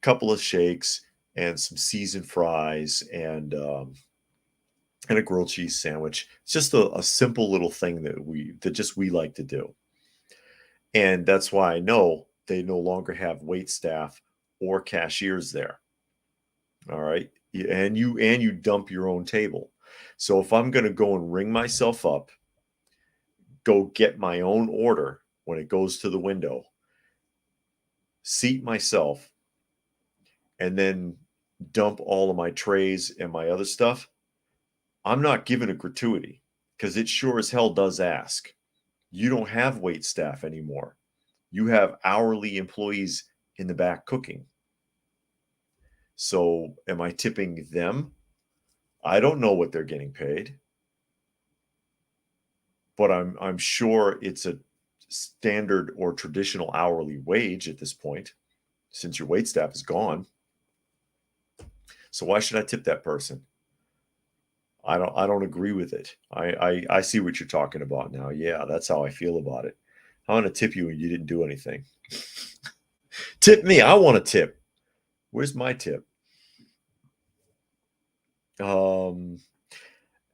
couple of shakes and some seasoned fries and a grilled cheese sandwich. It's just a simple little thing that we like to do. And that's why I know they no longer have wait staff or cashiers there. All right. And you dump your own table. So if I'm going to go and ring myself up, go get my own order when it goes to the window, seat myself, and then dump all of my trays and my other stuff, I'm not given a gratuity because it sure as hell does ask. You don't have wait staff anymore. You have hourly employees in the back cooking. So am I tipping them? I don't know what they're getting paid, but I'm sure it's a standard or traditional hourly wage at this point. since your waitstaff is gone. So why should I tip that person? I don't agree with it. I see what you're talking about now. Yeah, that's how I feel about it. I'm gonna tip you and you didn't do anything. Tip me. I want a tip. Where's my tip? Um,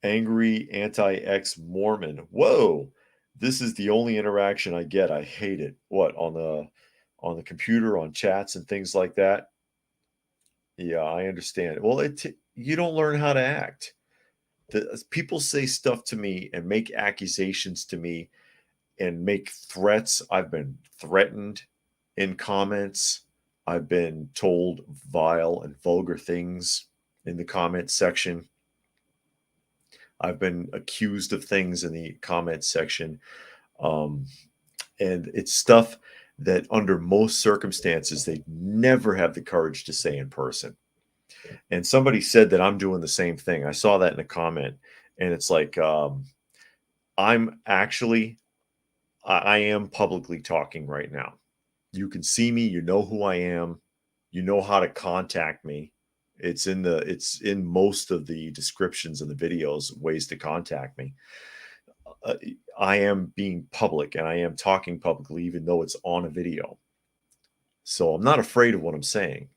angry anti-ex-Mormon. Whoa, this is the only interaction I get. I hate it. What, on the computer, on chats and things like that? Yeah, I understand. Well, you don't learn how to act. People say stuff to me and make accusations to me and make threats. I've been threatened in comments. I've been told vile and vulgar things in the comment section. I've been accused of things in the comment section. Um, and it's stuff that under most circumstances, they never have the courage to say in person. And somebody said that I'm doing the same thing. I saw that in a comment, and it's like, I'm actually, I am publicly talking right now. You can see me, you know who I am, you know how to contact me. It's in most of the descriptions of the videos, ways to contact me. Uh, I am being public and I am talking publicly, even though it's on a video. So I'm not afraid of what I'm saying.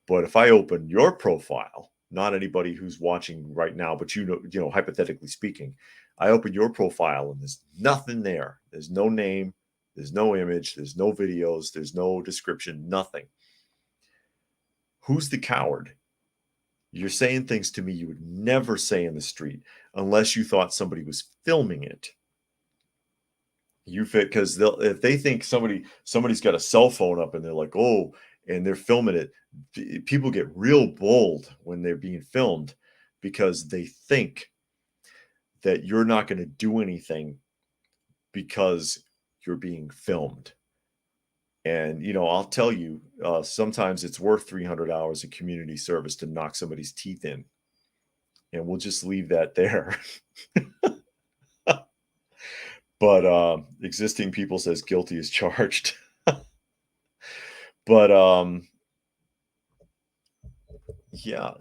But if I open your profile, not anybody who's watching right now, but hypothetically speaking, I open your profile and there's nothing there. There's no name, there's no image, there's no videos, there's no description, nothing. Who's the coward? You're saying things to me you would never say in the street unless you thought somebody was filming it. You fit because if they think somebody's got a cell phone up and they're like, oh, and they're filming it, people get real bold when they're being filmed because they think that you're not going to do anything because you're being filmed. And I'll tell you, sometimes it's worth 300 hours of community service to knock somebody's teeth in, and we'll just leave that there. But existing people says guilty is charged. But yeah,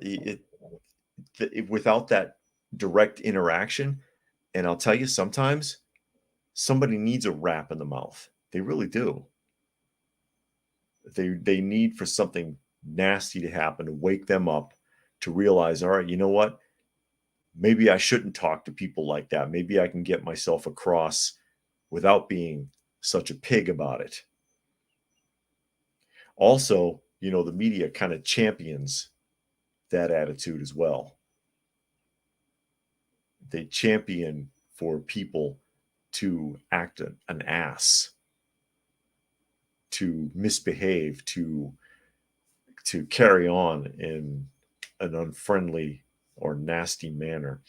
without that direct interaction, and I'll tell you, sometimes somebody needs a rap in the mouth. They really do. They need for something nasty to happen to wake them up to realize, all right, you know what? Maybe I shouldn't talk to people like that. Maybe I can get myself across without being such a pig about it. Also, the media kind of champions that attitude as well. They champion for people to act an ass, to misbehave, to carry on in an unfriendly or nasty manner.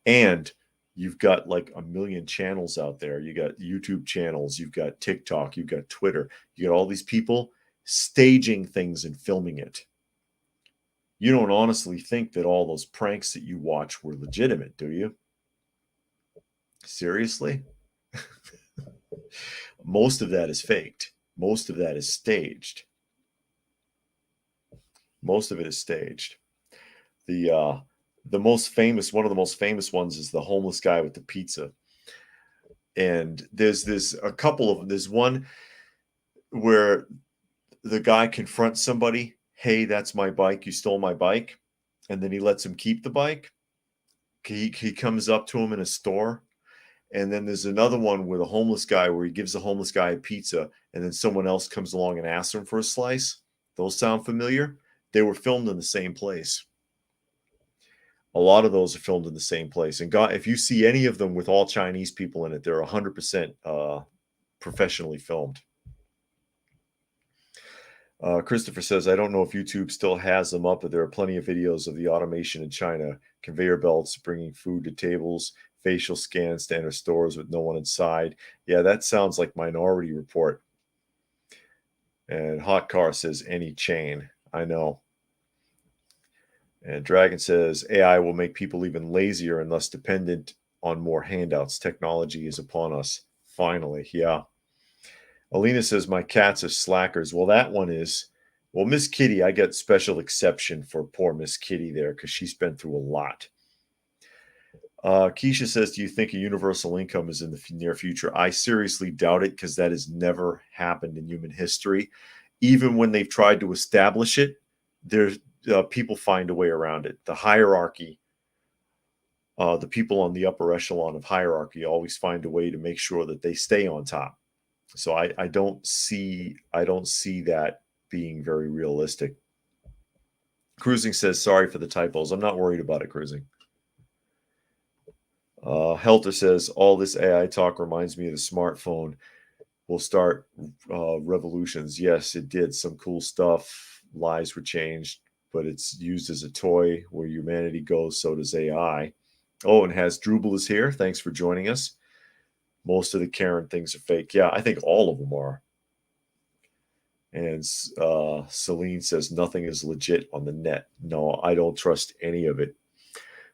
And you've got like a million channels out there. You got YouTube channels, you've got TikTok, you've got Twitter, you got all these people staging things and filming it. You don't honestly think that all those pranks that you watch were legitimate, do you? Seriously? Most of that is faked. Most of that is staged. Most of it is staged. The most famous, one of the most famous ones is the homeless guy with the pizza. And there's one where the guy confronts somebody, hey, that's my bike, you stole my bike. And then he lets him keep the bike. He comes up to him in a store. And then there's another one with a homeless guy where he gives the homeless guy a pizza and then someone else comes along and asks him for a slice. Those sound familiar? They were filmed in the same place. A lot of those are filmed in the same place. And God, if you see any of them with all Chinese people in it, they're 100% professionally filmed. Christopher says, I don't know if YouTube still has them up, but there are plenty of videos of the automation in China, conveyor belts bringing food to tables, facial scans to enter stores with no one inside. Yeah, that sounds like Minority Report. And Hot Car says, any chain. I know. And Dragon says, AI will make people even lazier and less dependent on more handouts. Technology is upon us. Finally, yeah. Alina says, my cats are slackers. Well, that one is. Well, Miss Kitty, I get special exception for poor Miss Kitty there because she's been through a lot. Keisha says, do you think a universal income is in the near future? I seriously doubt it because that has never happened in human history. Even when they've tried to establish it, there's people find a way around it. The hierarchy, the people on the upper echelon of hierarchy always find a way to make sure that they stay on top. So I don't see that being very realistic. Cruising says, sorry for the typos. I'm not worried about it, Cruising. Helter says, all this AI talk reminds me of the smartphone. Will start revolutions. Yes, it did some cool stuff. Lives were changed, but it's used as a toy. Where humanity goes, so does AI. Oh, and Hasdrubal is here. Thanks for joining us. Most of the Karen things are fake. Yeah, I think all of them are. And Celine says nothing is legit on the net. No, I don't trust any of it.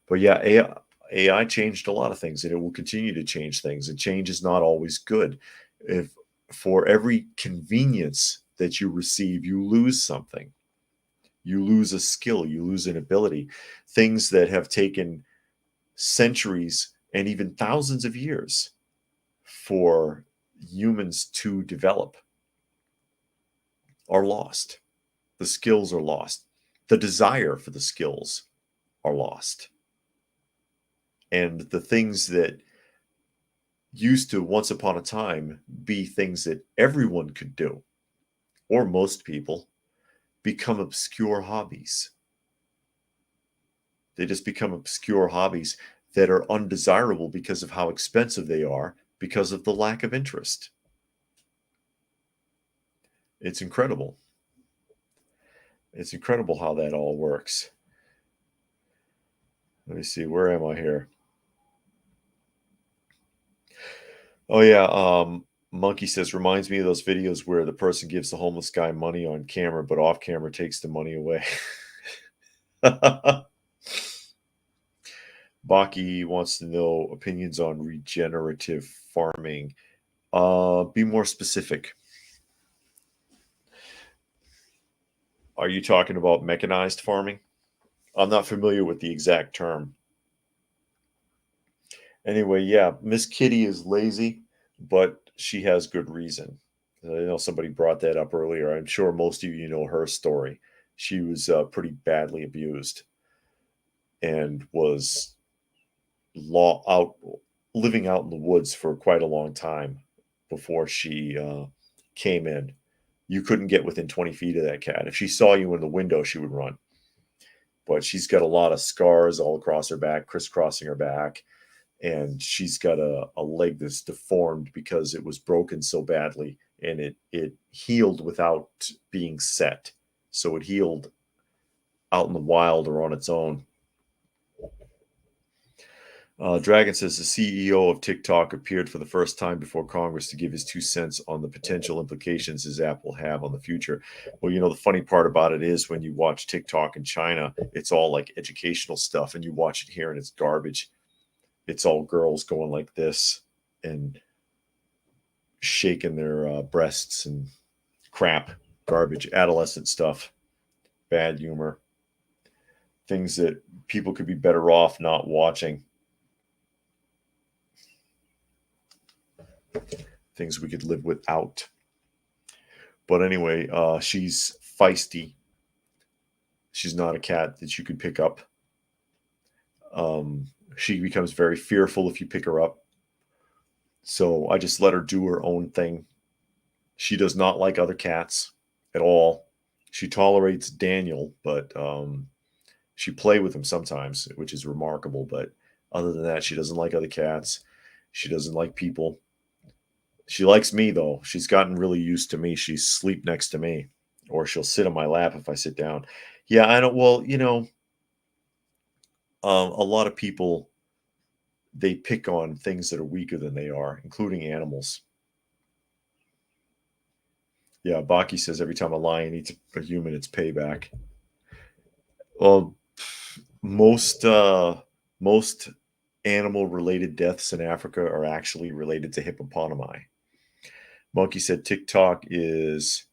But yeah, AI changed a lot of things, and it will continue to change things. And change is not always good. If for every convenience that you receive, you lose something. You lose a skill, you lose an ability. Things that have taken centuries and even thousands of years for humans to develop are lost. The skills are lost. The desire for the skills are lost. And the things that used to once upon a time be things that everyone could do, or most people, become obscure hobbies. They just become obscure hobbies that are undesirable because of how expensive they are, because of the lack of interest. It's incredible. It's incredible how that all works. Let me see, where am I here? Oh yeah, Monkey says, reminds me of those videos where the person gives the homeless guy money on camera, but off camera takes the money away. Baki wants to know opinions on regenerative farming. Be more specific. Are you talking about mechanized farming? I'm not familiar with the exact term. Anyway, yeah, Miss Kitty is lazy, but she has good reason. I know somebody brought that up earlier. I'm sure most of you know her story. She was pretty badly abused and was living out in the woods for quite a long time before she came in. You couldn't get within 20 feet of that cat. If she saw you in the window, she would run. But she's got a lot of scars all across her back, crisscrossing her back. And she's got a leg that's deformed because it was broken so badly, and it healed without being set. So it healed out in the wild or on its own. Dragon says the CEO of TikTok appeared for the first time before Congress to give his 2 cents on the potential implications his app will have on the future. Well, the funny part about it is when you watch TikTok in China, it's all like educational stuff, and you watch it here and it's garbage. It's all girls going like this and shaking their breasts and crap, garbage, adolescent stuff, bad humor, things that people could be better off not watching. Things we could live without. But anyway, she's feisty. She's not a cat that you could pick up. She becomes very fearful if you pick her up. So I just let her do her own thing. She does not like other cats at all. She tolerates Daniel, but she play with him sometimes, which is remarkable. But other than that, she doesn't like other cats. She doesn't like people. She likes me, though. She's gotten really used to me. She's sleep next to me, or she'll sit on my lap if I sit down. Yeah, I don't. Well, a lot of people, they pick on things that are weaker than they are, including animals. Yeah, Baki says every time a lion eats a human, it's payback. Well, most animal related deaths in Africa are actually related to hippopotami. Monkey said TikTok is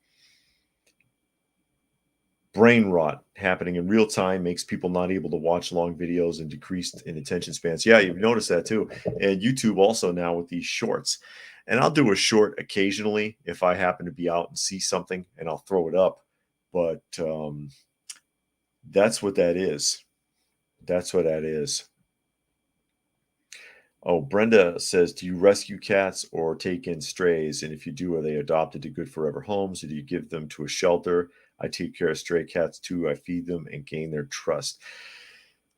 brain rot happening in real time, makes people not able to watch long videos and decreased in attention spans. Yeah, you've noticed that too. And YouTube also now with these shorts. And I'll do a short occasionally if I happen to be out and see something, and I'll throw it up. But that's what that is. That's what that is. Oh, Brenda says, do you rescue cats or take in strays? And if you do, are they adopted to good forever homes or do you give them to a shelter? I take care of stray cats too. I feed them and gain their trust.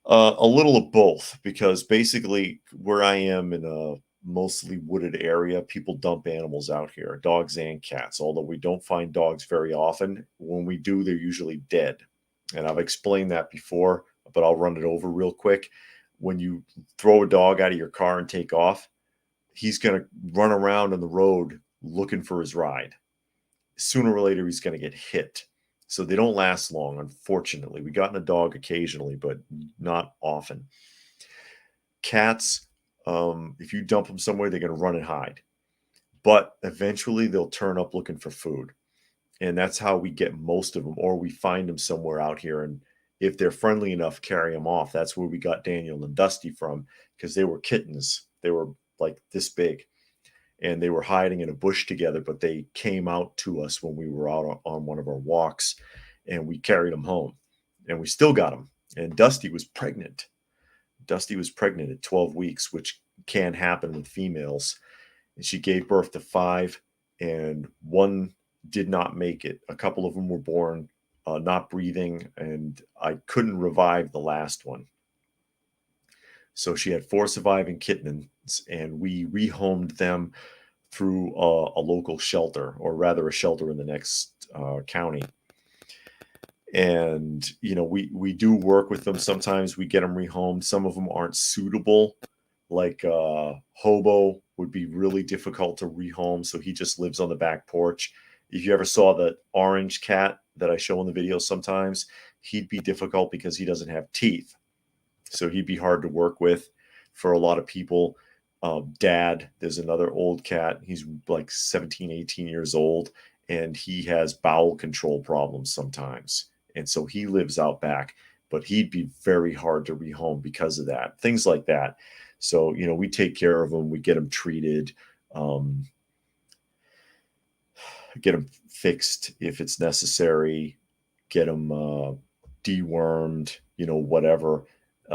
A little of both, because basically where I am in a mostly wooded area, people dump animals out here, dogs and cats. Although we don't find dogs very often, when we do, they're usually dead. And I've explained that before, but I'll run it over real quick. When you throw a dog out of your car and take off, he's going to run around on the road looking for his ride. Sooner or later, he's going to get hit. So they don't last long, unfortunately. We got in a dog occasionally, but not often. Cats, if you dump them somewhere, they're going to run and hide. But eventually, they'll turn up looking for food. And that's how we get most of them, or we find them somewhere out here. And if they're friendly enough, carry them off. That's where we got Daniel and Dusty from, because they were kittens. They were like this big. And they were hiding in a bush together, but they came out to us when we were out on one of our walks, and we carried them home, and we still got them. And Dusty was pregnant. Dusty was pregnant at 12 weeks, which can happen with females. And she gave birth to 5, and one did not make it. A couple of them were born not breathing, and I couldn't revive the last one. So she had 4 surviving kittens, and we rehomed them through a local shelter, or rather a shelter in the next county. And we do work with them. Sometimes we get them rehomed. Some of them aren't suitable, like Hobo would be really difficult to rehome, so he just lives on the back porch. If you ever saw the orange cat that I show in the videos, sometimes he'd be difficult because he doesn't have teeth, so he'd be hard to work with for a lot of people. Dad, there's another old cat. He's like 17, 18 years old, and he has bowel control problems sometimes. And so he lives out back, but he'd be very hard to rehome because of that. Things like that. So, we take care of them. We get them treated, get them fixed if it's necessary, get them dewormed, whatever.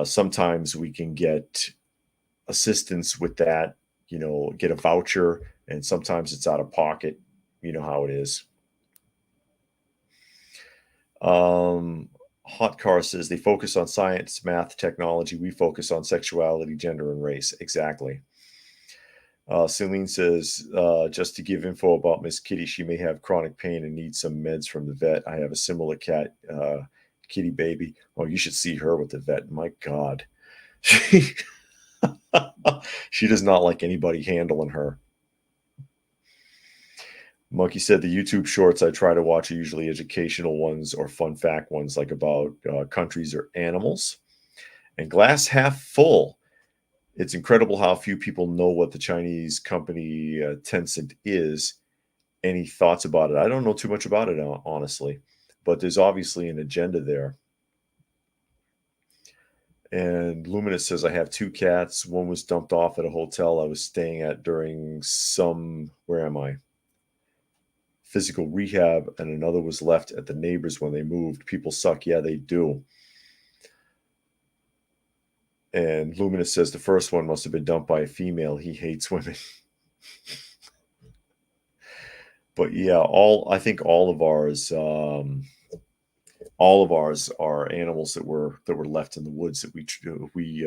Sometimes we can get assistance with that, get a voucher, and sometimes it's out of pocket. You know how it is. Hot Car says they focus on science, math, technology. We focus on sexuality, gender, and race. Exactly. Celine says, just to give info about Miss Kitty, she may have chronic pain and needs some meds from the vet. I have a similar cat, Kitty Baby. Oh, you should see her with the vet. My God. She does not like anybody handling her. Monkey said the YouTube shorts I try to watch are usually educational ones or fun fact ones, like about countries or animals. And glass half full. It's incredible how few people know what the Chinese company Tencent is. Any thoughts about it? I don't know too much about it, honestly, but there's obviously an agenda there. And Luminous says, I have 2 cats. One was dumped off at a hotel I was staying at during where am I? Physical rehab, and another was left at the neighbors when they moved. People suck. Yeah, they do. And Luminous says the first one must have been dumped by a female. He hates women. But yeah, I think all of ours are animals that were left in the woods that we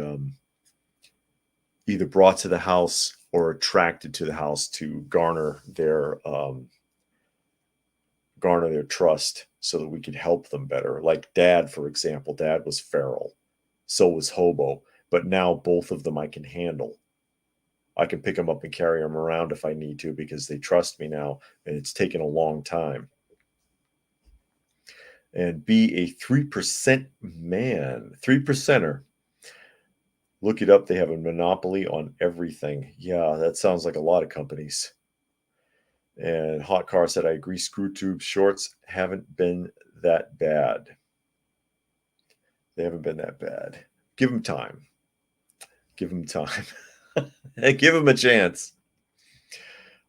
either brought to the house or attracted to the house to garner their trust so that we could help them better. Like Dad, for example. Dad was feral. So was Hobo. But now both of them I can handle. I can pick them up and carry them around if I need to because they trust me now, and it's taken a long time. And be a 3% man, 3%er. Look it up. They have a monopoly on everything. Yeah, that sounds like a lot of companies. And Hot Car said, I agree, screw tube shorts haven't been that bad. They haven't been that bad. Give them time. Give them time. Give them a chance.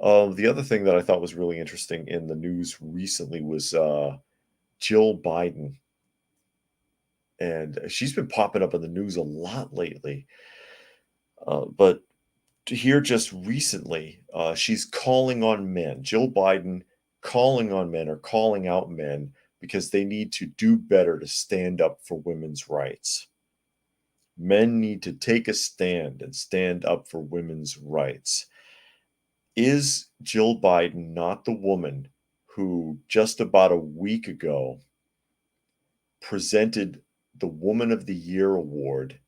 The other thing that I thought was really interesting in the news recently was Jill Biden. And she's been popping up in the news a lot lately. But here just recently, she's calling on men. Jill Biden calling on men or calling out men because they need to do better to stand up for women's rights. Men need to take a stand and stand up for women's rights. Is Jill Biden not the woman who just about a week ago presented the Woman of the Year award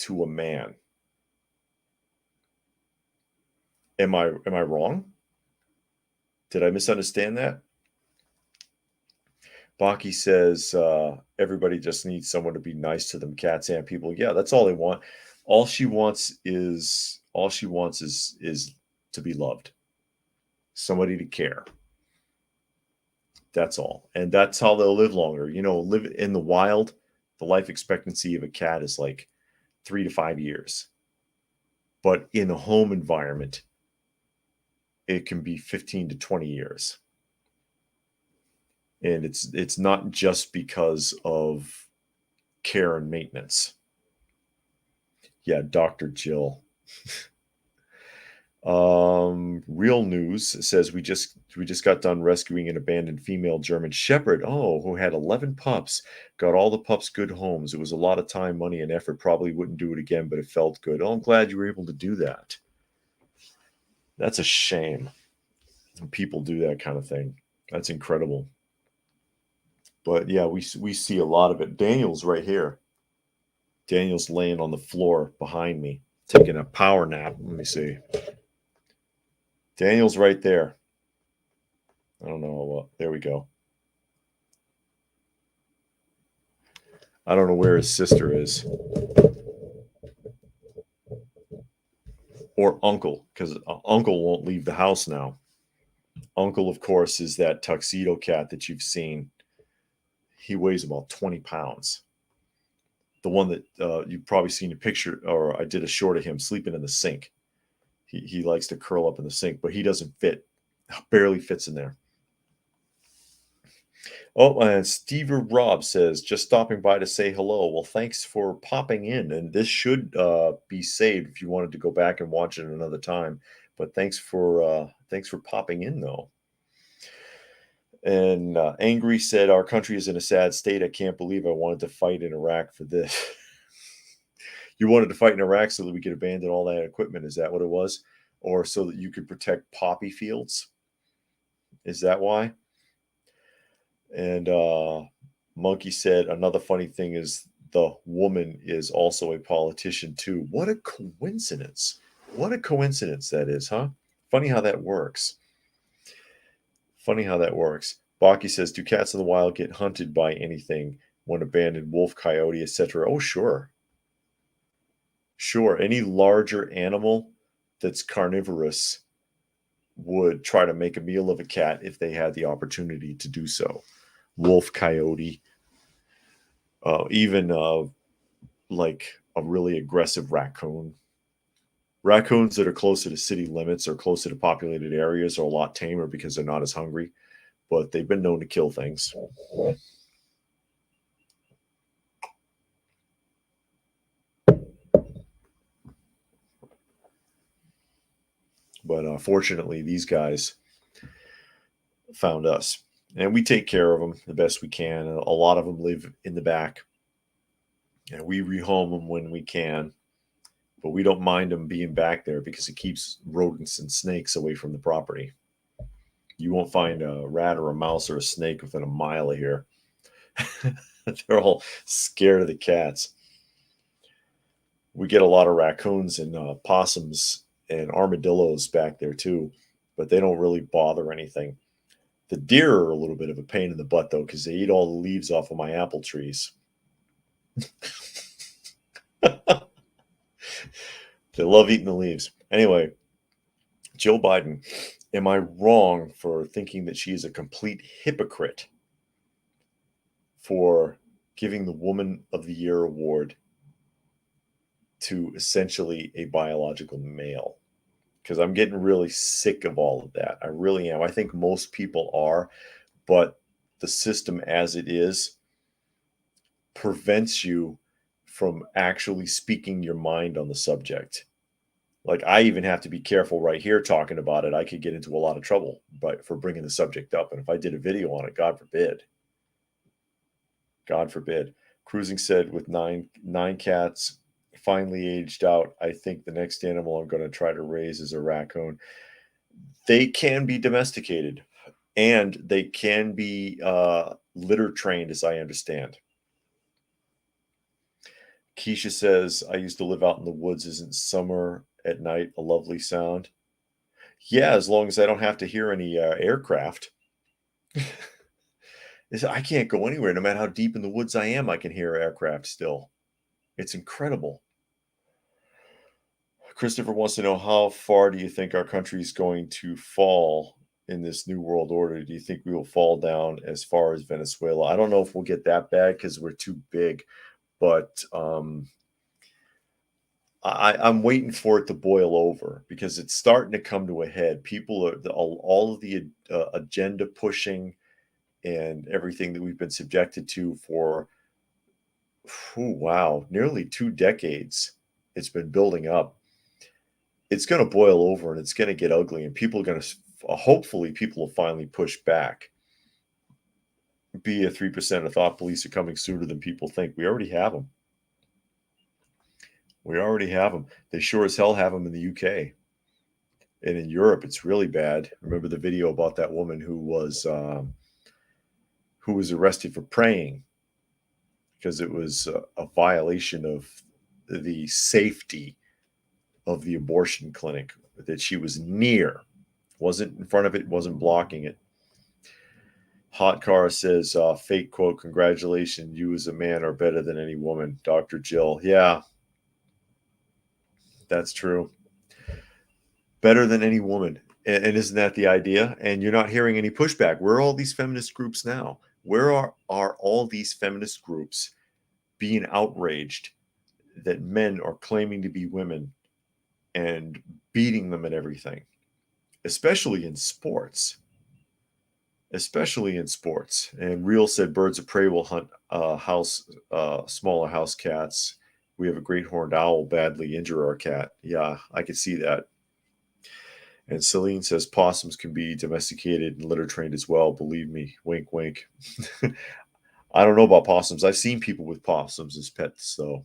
to a man? Am I wrong? Did I misunderstand that? Baki says everybody just needs someone to be nice to them, cats and people. Yeah, that's all they want. All she wants is to be loved. Somebody to care. That's all. And that's how they'll live longer. You know, live in the wild, the life expectancy of a cat is like 3 to 5 years. But in a home environment, it can be 15 to 20 years. And it's not just because of care and maintenance. Yeah, Dr. Jill. Real News says we just got done rescuing an abandoned female German Shepherd. Oh, who had 11 pups. Got all the pups good homes. It was a lot of time, money, and effort. Probably wouldn't do it again, but it felt good. Oh, I'm glad you were able to do that. That's a shame when people do that kind of thing. That's incredible. But yeah, we see a lot of it. Daniel's right here. Daniel's laying on the floor behind me, taking a power nap. Let me see. Daniel's right there. I don't know. There we go. I don't know where his sister is. Or uncle, because uncle won't leave the house now. Uncle, of course, is that tuxedo cat that you've seen. He weighs about 20 pounds. The one that you've probably seen a picture, or I did a short of him sleeping in the sink. He likes to curl up in the sink, but he doesn't fit. Barely fits in there. Oh, and Steve Rob says, just stopping by to say hello. Well, thanks for popping in. And this should be saved if you wanted to go back and watch it another time. But thanks for popping in, though. And Angry said, our country is in a sad state. I can't believe I wanted to fight in Iraq for this. You wanted to fight in Iraq so that we could abandon all that equipment. Is that what it was? Or so that you could protect poppy fields? Is that why? And Monkey said, another funny thing is the woman is also a politician too. What a coincidence. What a coincidence that is, huh? Funny how that works. Funny how that works. Baki says, do cats in the wild get hunted by anything when abandoned? Wolf, coyote, etc.? Oh, sure. Sure. Any larger animal that's carnivorous would try to make a meal of a cat if they had the opportunity to do so. Wolf, coyote, even like a really aggressive raccoon. Raccoons that are closer to city limits or closer to populated areas are a lot tamer because they're not as hungry, but they've been known to kill things. But fortunately, these guys found us, and we take care of them the best we can. A lot of them live in the back, and we rehome them when we can. But we don't mind them being back there because it keeps rodents and snakes away from the property. You won't find a rat or a mouse or a snake within a mile of here. They're all scared of the cats. We get a lot of raccoons and possums and armadillos back there too, but they don't really bother anything. The deer are a little bit of a pain in the butt though, because they eat all the leaves off of my apple trees. They love eating the leaves. Anyway, Joe Biden. Am I wrong for thinking that she is a complete hypocrite for giving the Woman of the Year award to essentially a biological male? Because I'm getting really sick of all of that. I really am. I think most people are, but the system as it is prevents you from actually speaking your mind on the subject. Like, I even have to be careful right here talking about it. I could get into a lot of trouble for bringing the subject up. And if I did a video on it, God forbid. God forbid. Cruising said with nine cats finally aged out, I think the next animal I'm going to try to raise is a raccoon. They can be domesticated and they can be litter trained, as I understand. Keisha says, I used to live out in the woods. Isn't summer at night a lovely sound? Yeah, as long as I don't have to hear any aircraft. I can't go anywhere. No matter how deep in the woods I am, I can hear aircraft still. It's incredible. Christopher wants to know, how far do you think our country is going to fall in this new world order? Do you think we will fall down as far as Venezuela? I don't know if we'll get that bad because we're too big, but I'm waiting for it to boil over because it's starting to come to a head. People are all of the agenda pushing and everything that we've been subjected to for, wow, nearly 2 decades. It's been building up. It's going to boil over and it's going to get ugly, and people are going to, hopefully, people will finally push back. Be a 3% of thought police are coming sooner than people think. We already have them. We already have them. They sure as hell have them in the UK. And in Europe, it's really bad. Remember the video about that woman who was arrested for praying because it was a violation of the safety of the abortion clinic that she was near. Wasn't in front of it, wasn't blocking it. Hot Car says, fake quote, congratulations, you as a man are better than any woman. Dr. Jill. Yeah, that's true. Better than any woman. And isn't that the idea? And you're not hearing any pushback. Where are all these feminist groups now? Where are all these feminist groups being outraged that men are claiming to be women and beating them at everything, especially in sports? Especially in sports. And Real said birds of prey will hunt smaller house cats. We have a great horned owl badly injure our cat. Yeah, I could see that. And Celine says possums can be domesticated and litter trained as well. Believe me, wink, wink. I don't know about possums. I've seen people with possums as pets, though.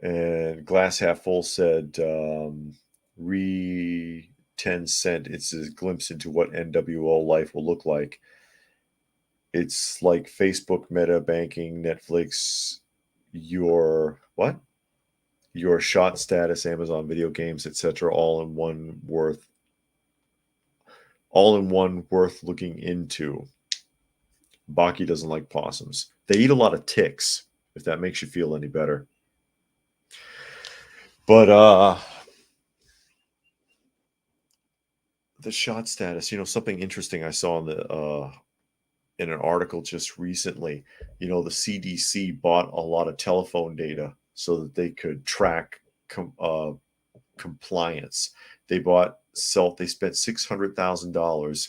And Glass Half Full said, 10 cent. It's a glimpse into what NWO life will look like. It's like Facebook, Meta, banking, Netflix, your what? Your shot status, Amazon video games, etc. All in one worth looking into. Baki doesn't like possums. They eat a lot of ticks, if that makes you feel any better. But the shot status, something interesting I saw in an article just recently. The CDC bought a lot of telephone data so that they could track compliance. They spent $600,000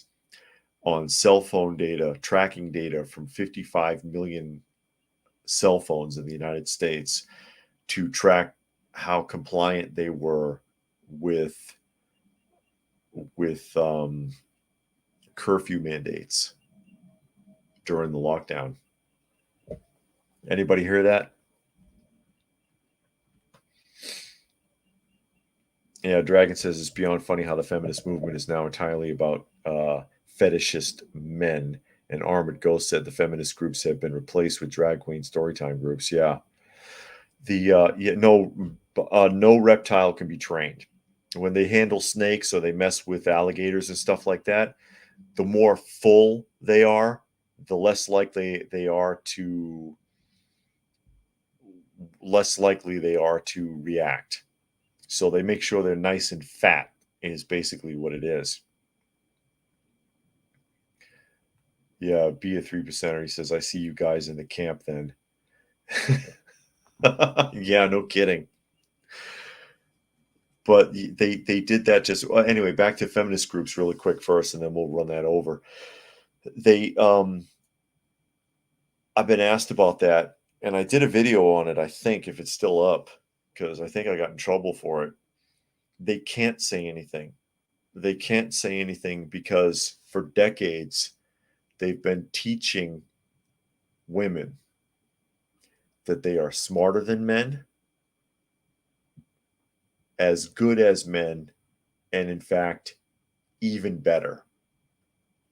on cell phone data, tracking data from 55 million cell phones in the United States to track how compliant they were with curfew mandates during the lockdown. Anybody hear that? Yeah, Dragon says it's beyond funny how the feminist movement is now entirely about fetishist men. And Armored Ghost said the feminist groups have been replaced with drag queen storytime groups. Yeah, no reptile can be trained. When they handle snakes or they mess with alligators and stuff like that, the more full they are, the less likely they are to react. So they make sure they're nice and fat is basically what it is. Yeah, be a 3%er. He says, I see you guys in the camp then. Yeah, no kidding. But they did that just anyway. Back to feminist groups really quick first, and then we'll run that over. They I've been asked about that, and I did a video on it. I think if it's still up, because I think I got in trouble for it. They can't say anything. They can't say anything because for decades they've been teaching women that they are smarter than men, as good as men, and in fact, even better.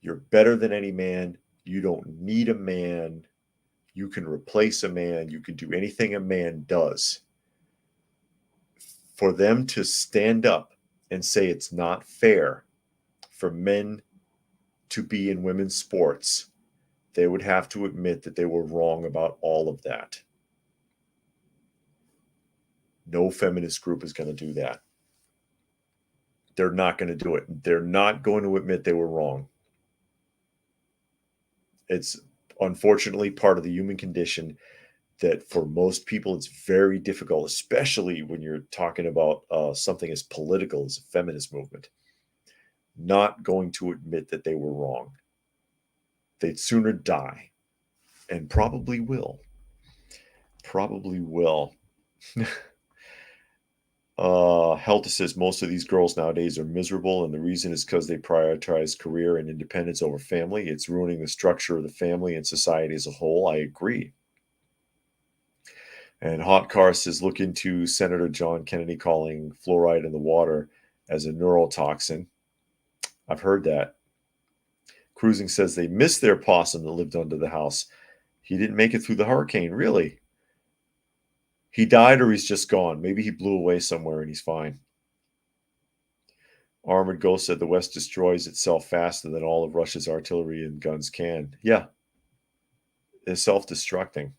You're better than any man. You don't need a man. You can replace a man. You can do anything a man does. For them to stand up and say it's not fair for men to be in women's sports, they would have to admit that they were wrong about all of that. No feminist group is going to do that. They're not going to do it. They're not going to admit they were wrong. It's unfortunately part of the human condition that for most people it's very difficult, especially when you're talking about something as political as a feminist movement, not going to admit that they were wrong. They'd sooner die, and probably will. Probably will. Helta says most of these girls nowadays are miserable, and the reason is because they prioritize career and independence over family. It's ruining the structure of the family and society as a whole. I agree. And Hot Car says look into Senator John Kennedy calling fluoride in the water as a neurotoxin. I've heard that. Cruising says they missed their possum that lived under the house. He didn't make it through the hurricane, really. He died or he's just gone. Maybe he blew away somewhere and he's fine. Armored Ghost said the West destroys itself faster than all of Russia's artillery and guns can. Yeah, it's self-destructing.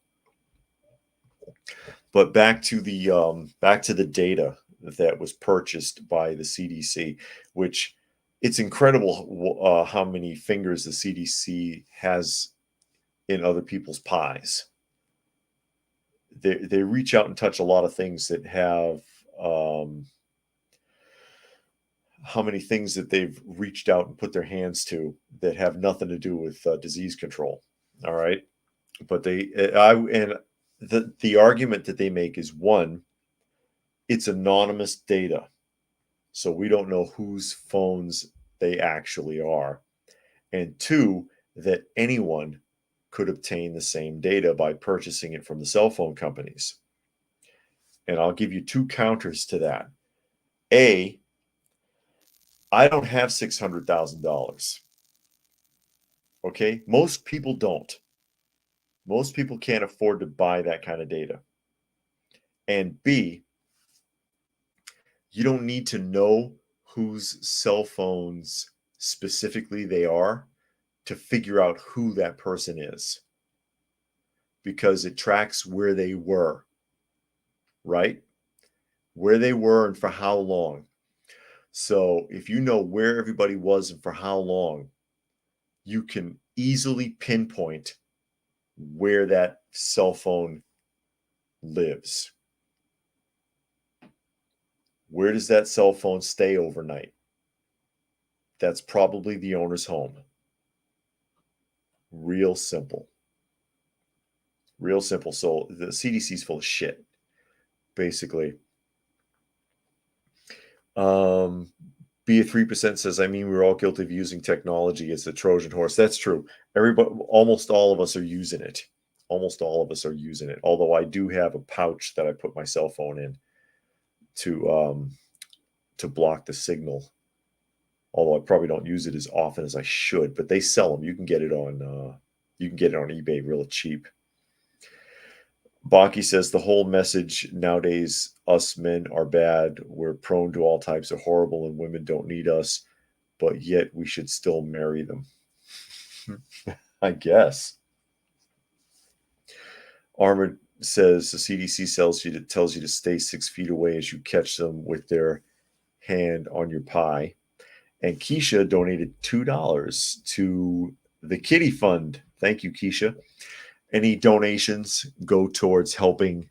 But back to the data that was purchased by the CDC, which it's incredible how many fingers the CDC has in other people's pies. They reach out and touch a lot of things that have how many things that they've reached out and put their hands to that have nothing to do with disease control. All right, but the argument that they make is one, it's anonymous data, so we don't know whose phones they actually are, and two, that anyone could obtain the same data by purchasing it from the cell phone companies. And I'll give you two counters to that. A, I don't have $600,000. Okay, most people don't. Most people can't afford to buy that kind of data. And B, you don't need to know whose cell phones specifically they are to figure out who that person is, because it tracks where they were, right? Where they were and for how long. So if you know where everybody was and for how long, you can easily pinpoint where that cell phone lives. Where does that cell phone stay overnight? That's probably the owner's home. Real simple. Real simple. So the CDC is full of shit, basically. Be a 3% says, I mean, we're all guilty of using technology as a Trojan horse. That's true. Everybody, almost all of us are using it. Almost all of us are using it. Although I do have a pouch that I put my cell phone in to block the signal. Although I probably don't use it as often as I should, but they sell them. You can get it on eBay real cheap. Baki says the whole message nowadays, us men are bad. We're prone to all types of horrible, and women don't need us, but yet we should still marry them. I guess. Armored says the CDC tells you to stay 6 feet away as you catch them with their hand on your pie. And Keisha donated $2 to the Kitty Fund. Thank you, Keisha. Any donations go towards helping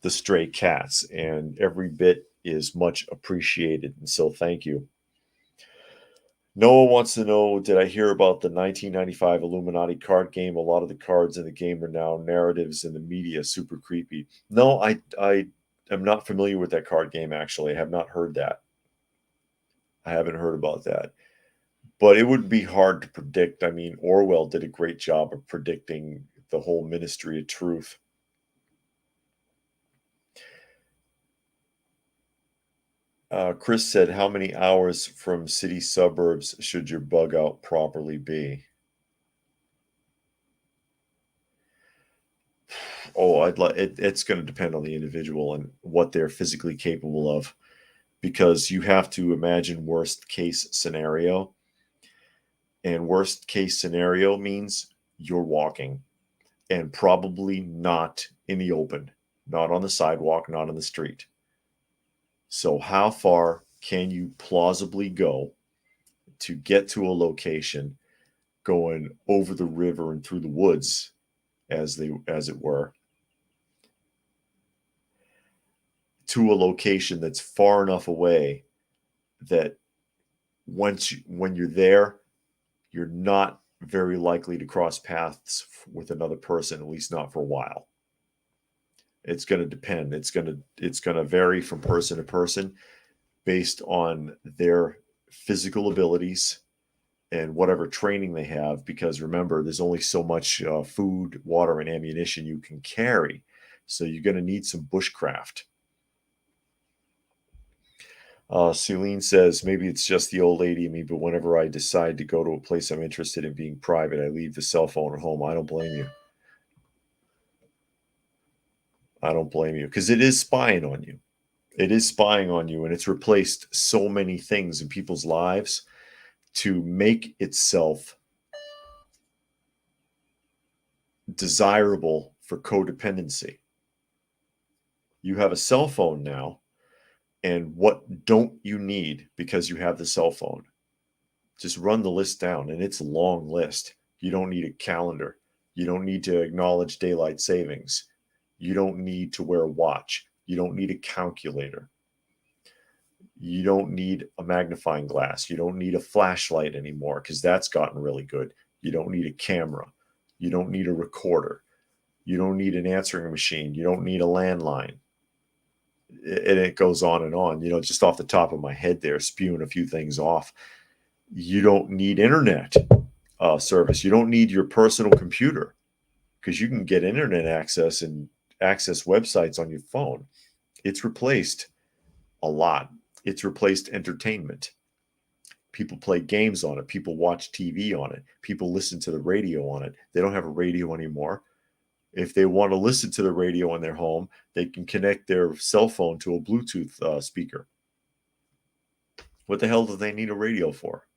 the stray cats, and every bit is much appreciated. And so, thank you. Noah wants to know, did I hear about the 1995 Illuminati card game? A lot of the cards in the game are now narratives in the media. Super creepy. No, I am not familiar with that card game, actually. I have not heard that. I haven't heard about that. But it would be hard to predict. I mean, Orwell did a great job of predicting the whole Ministry of Truth. Chris said, how many hours from city suburbs should your bug out properly be? Oh, it's going to depend on the individual and what they're physically capable of, because you have to imagine worst case scenario. And worst case scenario means you're walking, and probably not in the open, not on the sidewalk, not on the street. So how far can you plausibly go to get to a location going over the river and through the woods, as it were, to a location that's far enough away that when you're there, you're not very likely to cross paths with another person, at least not for a while. It's going to depend. It's going to vary from person to person based on their physical abilities and whatever training they have, because remember, there's only so much food, water, and ammunition you can carry. So you're going to need some bushcraft. Celine says, maybe it's just the old lady in me, but whenever I decide to go to a place I'm interested in being private, I leave the cell phone at home. I don't blame you. I don't blame you, because it is spying on you. It is spying on you, and it's replaced so many things in people's lives to make itself desirable for codependency. You have a cell phone now, and what don't you need because you have the cell phone? Just run the list down, and it's a long list. You don't need a calendar. You don't need to acknowledge daylight savings. You don't need to wear a watch. You don't need a calculator. You don't need a magnifying glass. You don't need a flashlight anymore, because that's gotten really good. You don't need a camera. You don't need a recorder. You don't need an answering machine. You don't need a landline. And it goes on and on. Just off the top of my head there, spewing a few things off. You don't need internet service. You don't need your personal computer, because you can get internet access and access websites on your phone. It's replaced a lot. It's replaced entertainment. People play games on it. People watch TV on it. People listen to the radio on it. They don't have a radio anymore. If they want to listen to the radio in their home, they can connect their cell phone to a Bluetooth speaker. What the hell do they need a radio for?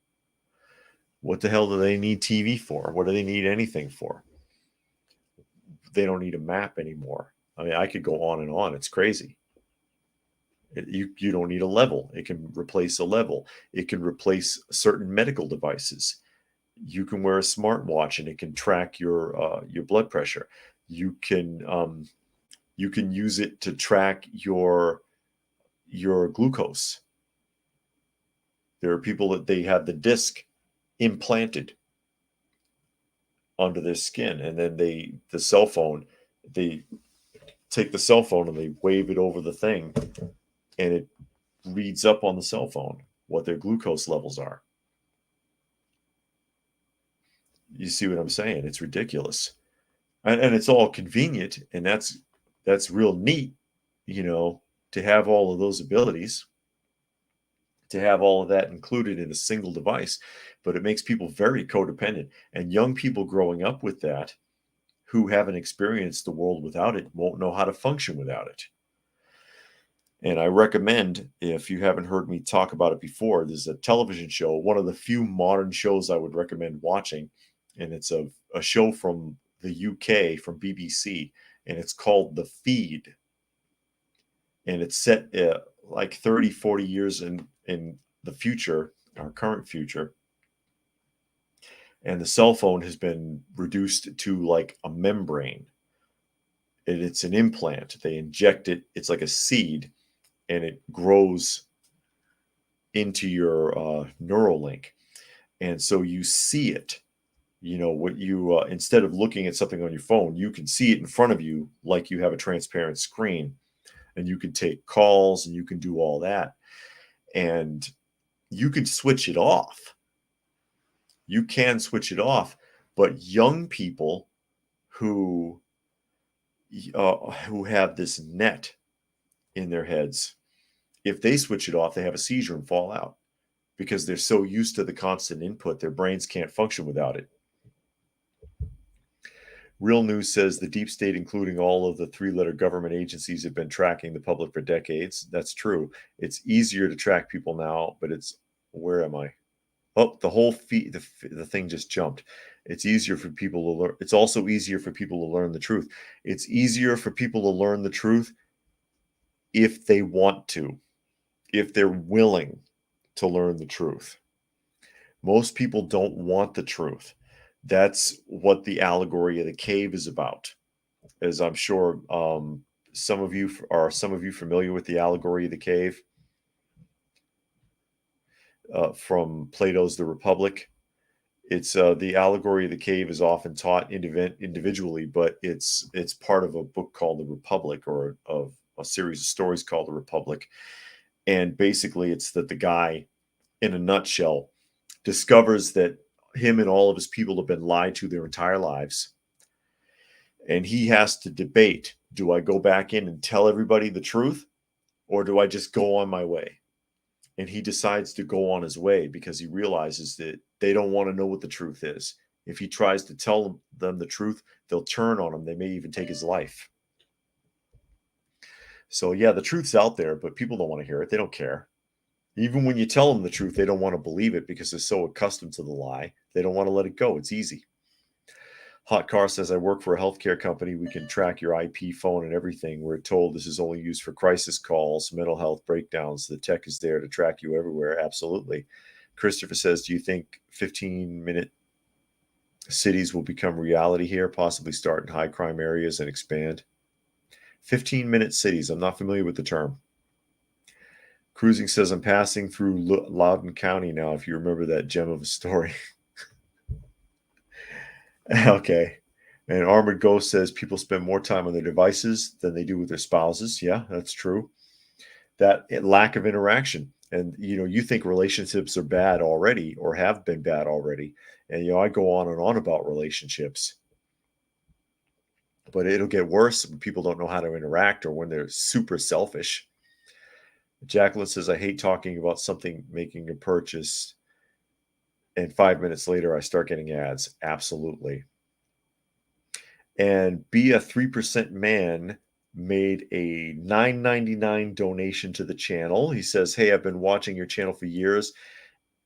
What the hell do they need TV for? What do they need anything for? They don't need a map anymore. I mean, I could go on and on. It's crazy. You don't need a level. It can replace a level. It can replace certain medical devices. You can wear a smartwatch and it can track your blood pressure. You can use it to track your glucose. There are people that they have the disc implanted under their skin, and then they take the cell phone and they wave it over the thing, and it reads up on the cell phone what their glucose levels are. You see what I'm saying? It's ridiculous, and it's all convenient, and that's real neat, to have all of those abilities, to have all of that included in a single device. But it makes people very codependent, and young people growing up with that, who haven't experienced the world without it, won't know how to function without it. And I recommend, if you haven't heard me talk about it before, there's a television show, one of the few modern shows I would recommend watching. And it's a show from the UK, from BBC. and it's called the feed. And it's set like 30, 40 years in the future, our current future. And the cell phone has been reduced to like a membrane. It's an implant. They inject it. It's like a seed, and it grows into your neural link. And so you see it. You know what you instead of looking at something on your phone, you can see it in front of you like you have a transparent screen, and you can take calls and you can do all that, and you can switch it off. You can switch it off, but young people who who have this net in their heads, if they switch it off, they have a seizure and fall out because they're so used to the constant input, their brains can't function without it. Real News says the deep state, including all of the three-letter government agencies, have been tracking the public for decades. That's true. It's easier to track people now, but it's where am I? Oh, the whole feed, the thing just jumped. It's easier for people to learn. It's also easier for people to learn the truth. It's easier for people to learn the truth if they want to, if they're willing to learn the truth. Most people don't want the truth. That's what the allegory of the cave is about. As I'm sure some of you familiar with the allegory of the cave from Plato's The Republic. It's the allegory of the cave is often taught individually, but it's part of a book called The Republic, or of a series of stories called The Republic. And basically, it's that the guy, in a nutshell, discovers that him and all of his people have been lied to their entire lives. And he has to debate, do I go back in and tell everybody the truth, or do I just go on my way? And he decides to go on his way because he realizes that they don't want to know what the truth is. If he tries to tell them the truth, they'll turn on him. They may even take his life. So, yeah, the truth's out there, but people don't want to hear it. They don't care. Even when you tell them the truth, they don't want to believe it because they're so accustomed to the lie. They don't want to let it go. It's easy. Hot Car says, I work for a healthcare company. We can track your IP, phone, and everything. We're told this is only used for crisis calls, mental health breakdowns. The tech is there to track you everywhere. Absolutely. Christopher says, do you think 15-minute cities will become reality here, possibly start in high crime areas and expand? 15-minute cities. I'm not familiar with the term. Cruising says, I'm passing through Loudoun County now, if you remember that gem of a story. Okay. And Armored Ghost says people spend more time on their devices than they do with their spouses. Yeah, that's true. That lack of interaction. And, you think relationships are bad already or have been bad already. And, I go on and on about relationships. But it'll get worse when people don't know how to interact or when they're super selfish. Jacqueline says, I hate talking about something, making a purchase, and 5 minutes later I start getting ads. Absolutely. And Be a 3% Man made a $9.99 donation to the channel. He says, hey, I've been watching your channel for years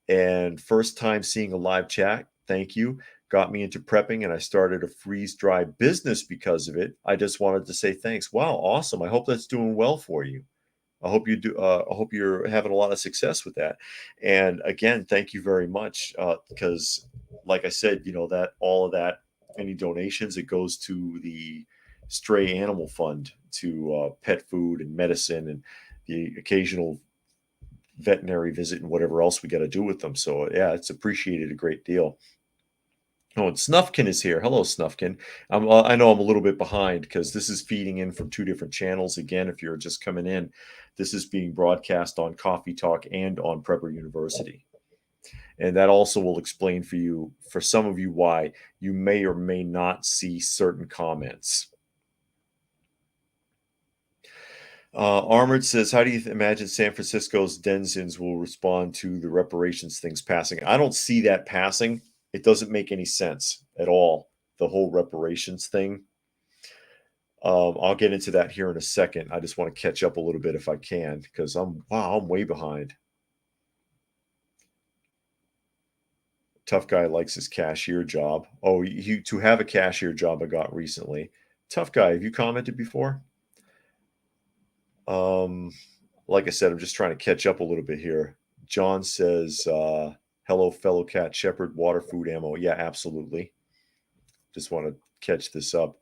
and first time seeing a live chat. Thank you. Got me into prepping and I started a freeze dry business because of it. I just wanted to say thanks. Wow, awesome. I hope that's doing well for you. I hope you do. I hope you're having a lot of success with that. And again, thank you very much because, like I said, that all of that, any donations, it goes to the Stray Animal Fund, to pet food and medicine and the occasional veterinary visit and whatever else we got to do with them. So yeah, it's appreciated a great deal. Oh, and Snuffkin is here. Hello, Snuffkin. I know I'm a little bit behind because this is feeding in from two different channels. Again, if you're just coming in, this is being broadcast on Coffee Talk and on Prepper University. And that also will explain for some of you, why you may or may not see certain comments. Armored says, how do you imagine San Francisco's denizens will respond to the reparations things passing? I don't see that passing. It doesn't make any sense at all, the whole reparations thing. I'll get into that here in a second. I just want to catch up a little bit if I can, because I'm way behind. Tough guy likes his cashier job. Oh, to have a cashier job I got recently. Tough Guy, have you commented before? Like I said, I'm just trying to catch up a little bit here. John says, hello, fellow cat shepherd, water, food, ammo. Yeah, absolutely. Just want to catch this up.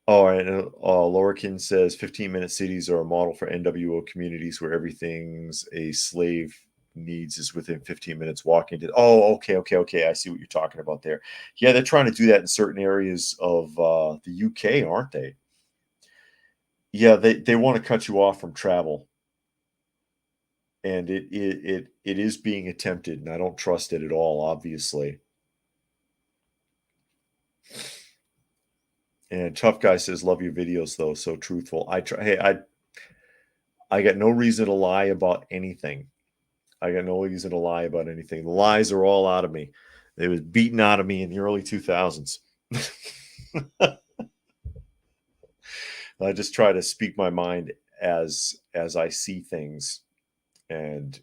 All right. Lorikin says 15-minute cities are a model for NWO communities where everything's a slave needs is within 15 minutes walking to. Oh, okay. I see what you're talking about there. Yeah, they're trying to do that in certain areas of the UK, aren't they? Yeah, they want to cut you off from travel, and it is being attempted, and I don't trust it at all, obviously. And Tough Guy says, "Love your videos, though, so truthful." I try. Hey, I got no reason to lie about anything. I got no reason to lie about anything. The lies are all out of me. They was beaten out of me in the early 2000s. I just try to speak my mind as I see things, and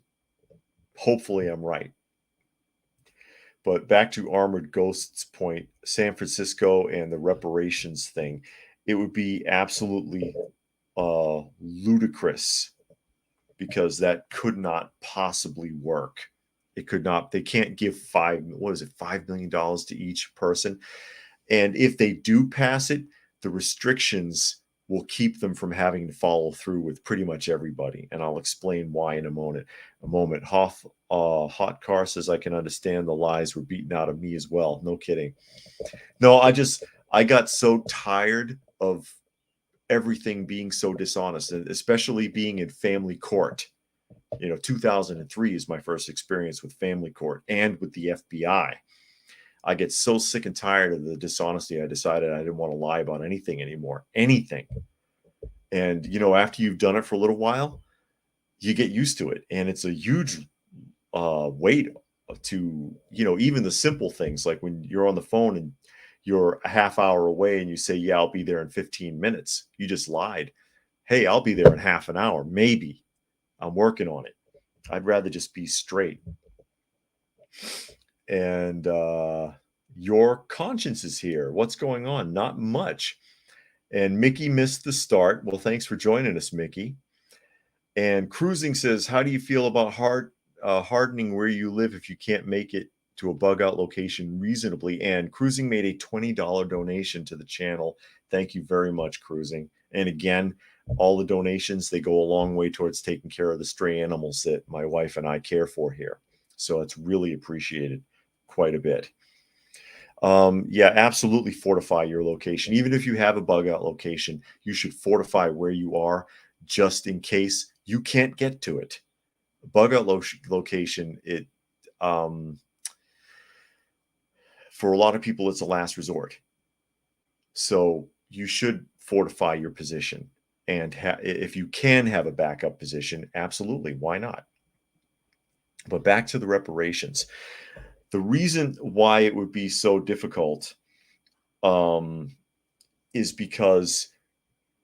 hopefully I'm right. But back to Armored Ghost's point, San Francisco and the reparations thing, it would be absolutely ludicrous because that could not possibly work. It could not. They can't give $5 million to each person, and if they do pass it, the restrictions will keep them from having to follow through with pretty much everybody. And I'll explain why in a moment. Hot Car says, I can understand the lies were beaten out of me as well. No kidding. No, I got so tired of everything being so dishonest, and especially being in family court. 2003 is my first experience with family court and with the FBI. I get so sick and tired of the dishonesty. I decided I didn't want to lie about anything anymore. Anything. And, after you've done it for a little while, you get used to it. And it's a huge weight to, even the simple things like when you're on the phone and you're a half hour away and you say, yeah, I'll be there in 15 minutes. You just lied. Hey, I'll be there in half an hour. Maybe. I'm working on it. I'd rather just be straight. And your conscience is here. What's going on? Not much. And Mickey missed the start. Well, thanks for joining us, Mickey. And Cruising says, how do you feel about hardening where you live if you can't make it to a bug out location reasonably? And Cruising made a $20 donation to the channel. Thank you very much, Cruising. And again, all the donations, they go a long way towards taking care of the stray animals that my wife and I care for here. So it's really appreciated quite a bit. Yeah, absolutely fortify your location. Even if you have a bug out location, you should fortify where you are just in case you can't get to it. Bug out location, for a lot of people, it's a last resort. So you should fortify your position. And if you can have a backup position, absolutely, why not? But back to the reparations. The reason why it would be so difficult is because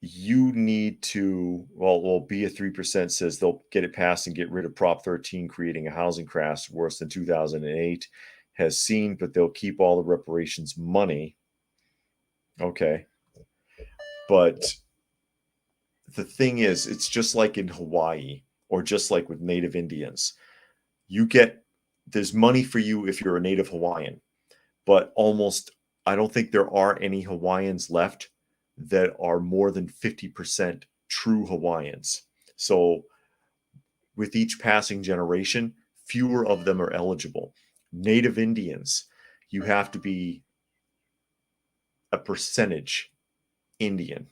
you need to, well, be a 3% says they'll get it passed and get rid of Prop 13, creating a housing crash worse than 2008 has seen, but they'll keep all the reparations money. Okay. But the thing is, it's just like in Hawaii or just like with Native Indians. There's money for you if you're a Native Hawaiian, but I don't think there are any Hawaiians left that are more than 50% true Hawaiians. So with each passing generation, fewer of them are eligible. Native Indians, you have to be a percentage Indian.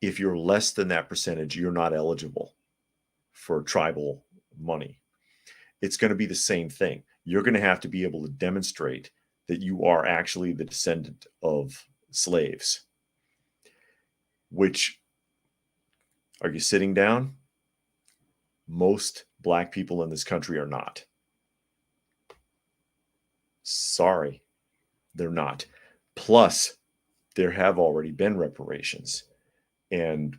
If you're less than that percentage, you're not eligible for tribal money. It's going to be the same thing. You're going to have to be able to demonstrate that you are actually the descendant of slaves. Which, are you sitting down? Most Black people in this country are not. Sorry, they're not. Plus, there have already been reparations, and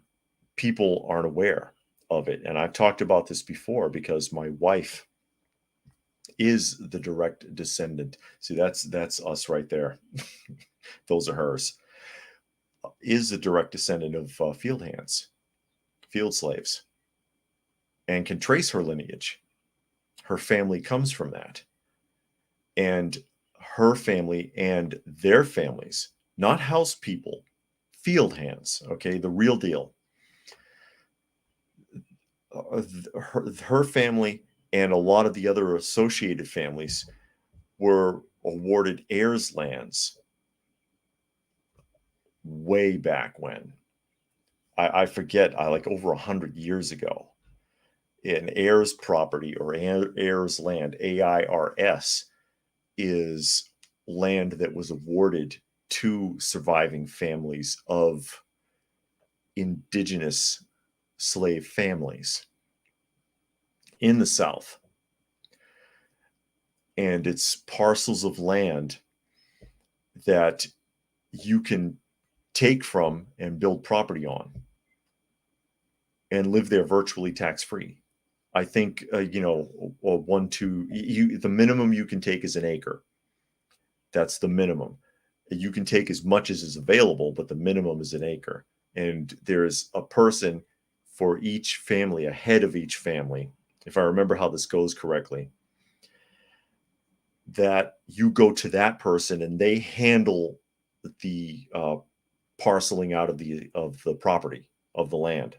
people aren't aware of it. And I've talked about this before because my wife is the direct descendant. See, that's us right there. Those are hers. is a direct descendant of field hands, field slaves, and can trace her lineage. Her family comes from that. And her family and their families, not house people, field hands, okay, the real deal. Her family and a lot of the other associated families were awarded heirs lands way back when. I forget, like over 100 years ago. An heirs property or heirs land, AIRS, is land that was awarded to surviving families of indigenous slave families in the South. And it's parcels of land that you can take from and build property on and live there virtually tax-free. I think, the minimum you can take is an acre. That's the minimum. You can take as much as is available, but the minimum is an acre. And there's a person for each family, a head of each family, if I remember how this goes correctly, that you go to that person and they handle the parceling out of the property, of the land.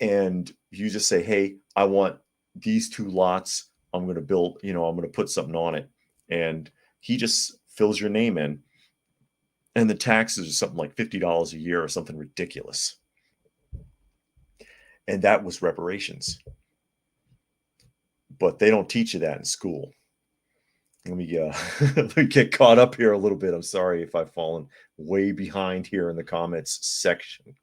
And you just say, hey, I want these 2 lots. I'm going to build, I'm going to put something on it. And he just fills your name in. And the taxes are something like $50 a year or something ridiculous. And that was reparations. But they don't teach you that in school. Let me get caught up here a little bit. I'm sorry if I've fallen way behind here in the comments section.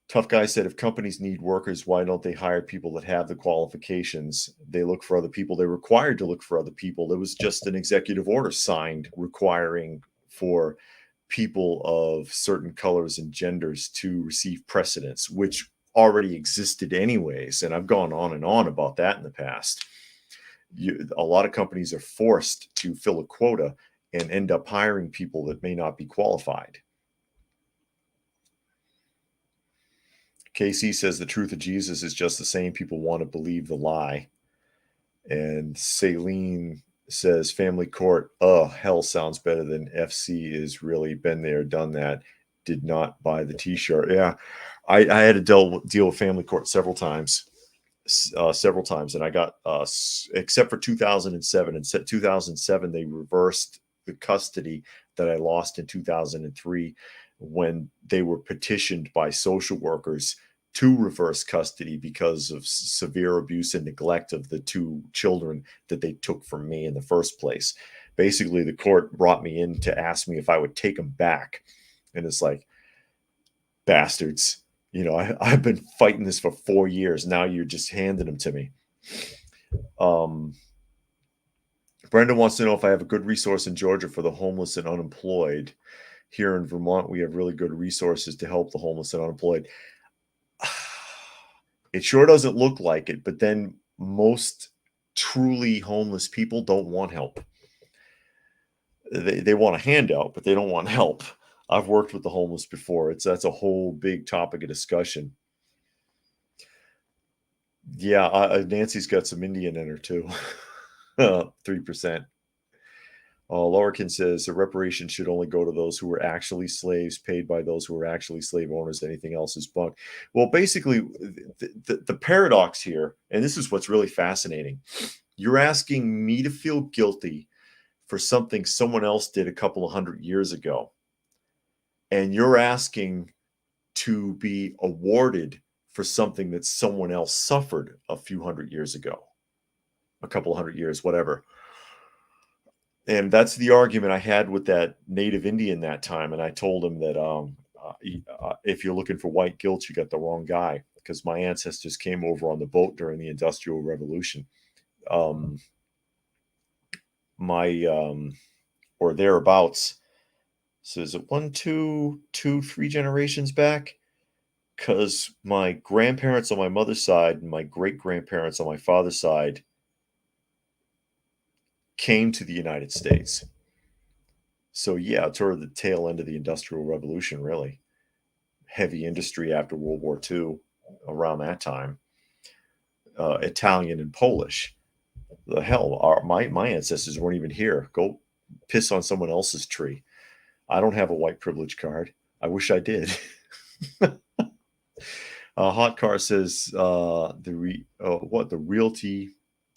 Tough Guy said, if companies need workers, why don't they hire people that have the qualifications? They look for other people. They're required to look for other people. There was just an executive order signed requiring for people of certain colors and genders to receive precedence, which already existed anyways. And I've gone on and on about that in the past. A lot of companies are forced to fill a quota and end up hiring people that may not be qualified. KC says the truth of Jesus is just the same. People want to believe the lie. And Saline says family court. Oh, hell sounds better than FC is really been there, done that. Did not buy the t-shirt. Yeah, I had to deal with family court several times. And I got, except for 2007. In 2007, they reversed the custody that I lost in 2003 when they were petitioned by social workers to reverse custody because of severe abuse and neglect of the 2 children that they took from me in the first place. Basically, the court brought me in to ask me if I would take them back. And it's like, bastards. I've been fighting this for 4 years. Now you're just handing them to me. Brenda wants to know if I have a good resource in Georgia for the homeless and unemployed. Here in Vermont, we have really good resources to help the homeless and unemployed. It sure doesn't look like it, but then most truly homeless people don't want help. They want a handout, but they don't want help. I've worked with the homeless before. That's a whole big topic of discussion. Yeah, Nancy's got some Indian in her too. 3%. Lorcan says the reparations should only go to those who were actually slaves, paid by those who were actually slave owners. Anything else is bunk. Well, basically, the paradox here, and this is what's really fascinating. You're asking me to feel guilty for something someone else did a couple of 100 years ago. And you're asking to be awarded for something that someone else suffered a few hundred years ago, a couple of 100 years, whatever. And that's the argument I had with that native Indian that time. And I told him that if you're looking for white guilt, you got the wrong guy, because my ancestors came over on the boat during the Industrial Revolution. Or thereabouts. So is it 1, 2, 3 generations back? Because my grandparents on my mother's side and my great-grandparents on my father's side came to the United States. So yeah, toward the tail end of the Industrial Revolution, really. Heavy industry after World War II, around that time. Italian and Polish. The hell, my ancestors weren't even here. Go piss on someone else's tree. I don't have a white privilege card. I wish I did. Hot Car says the realty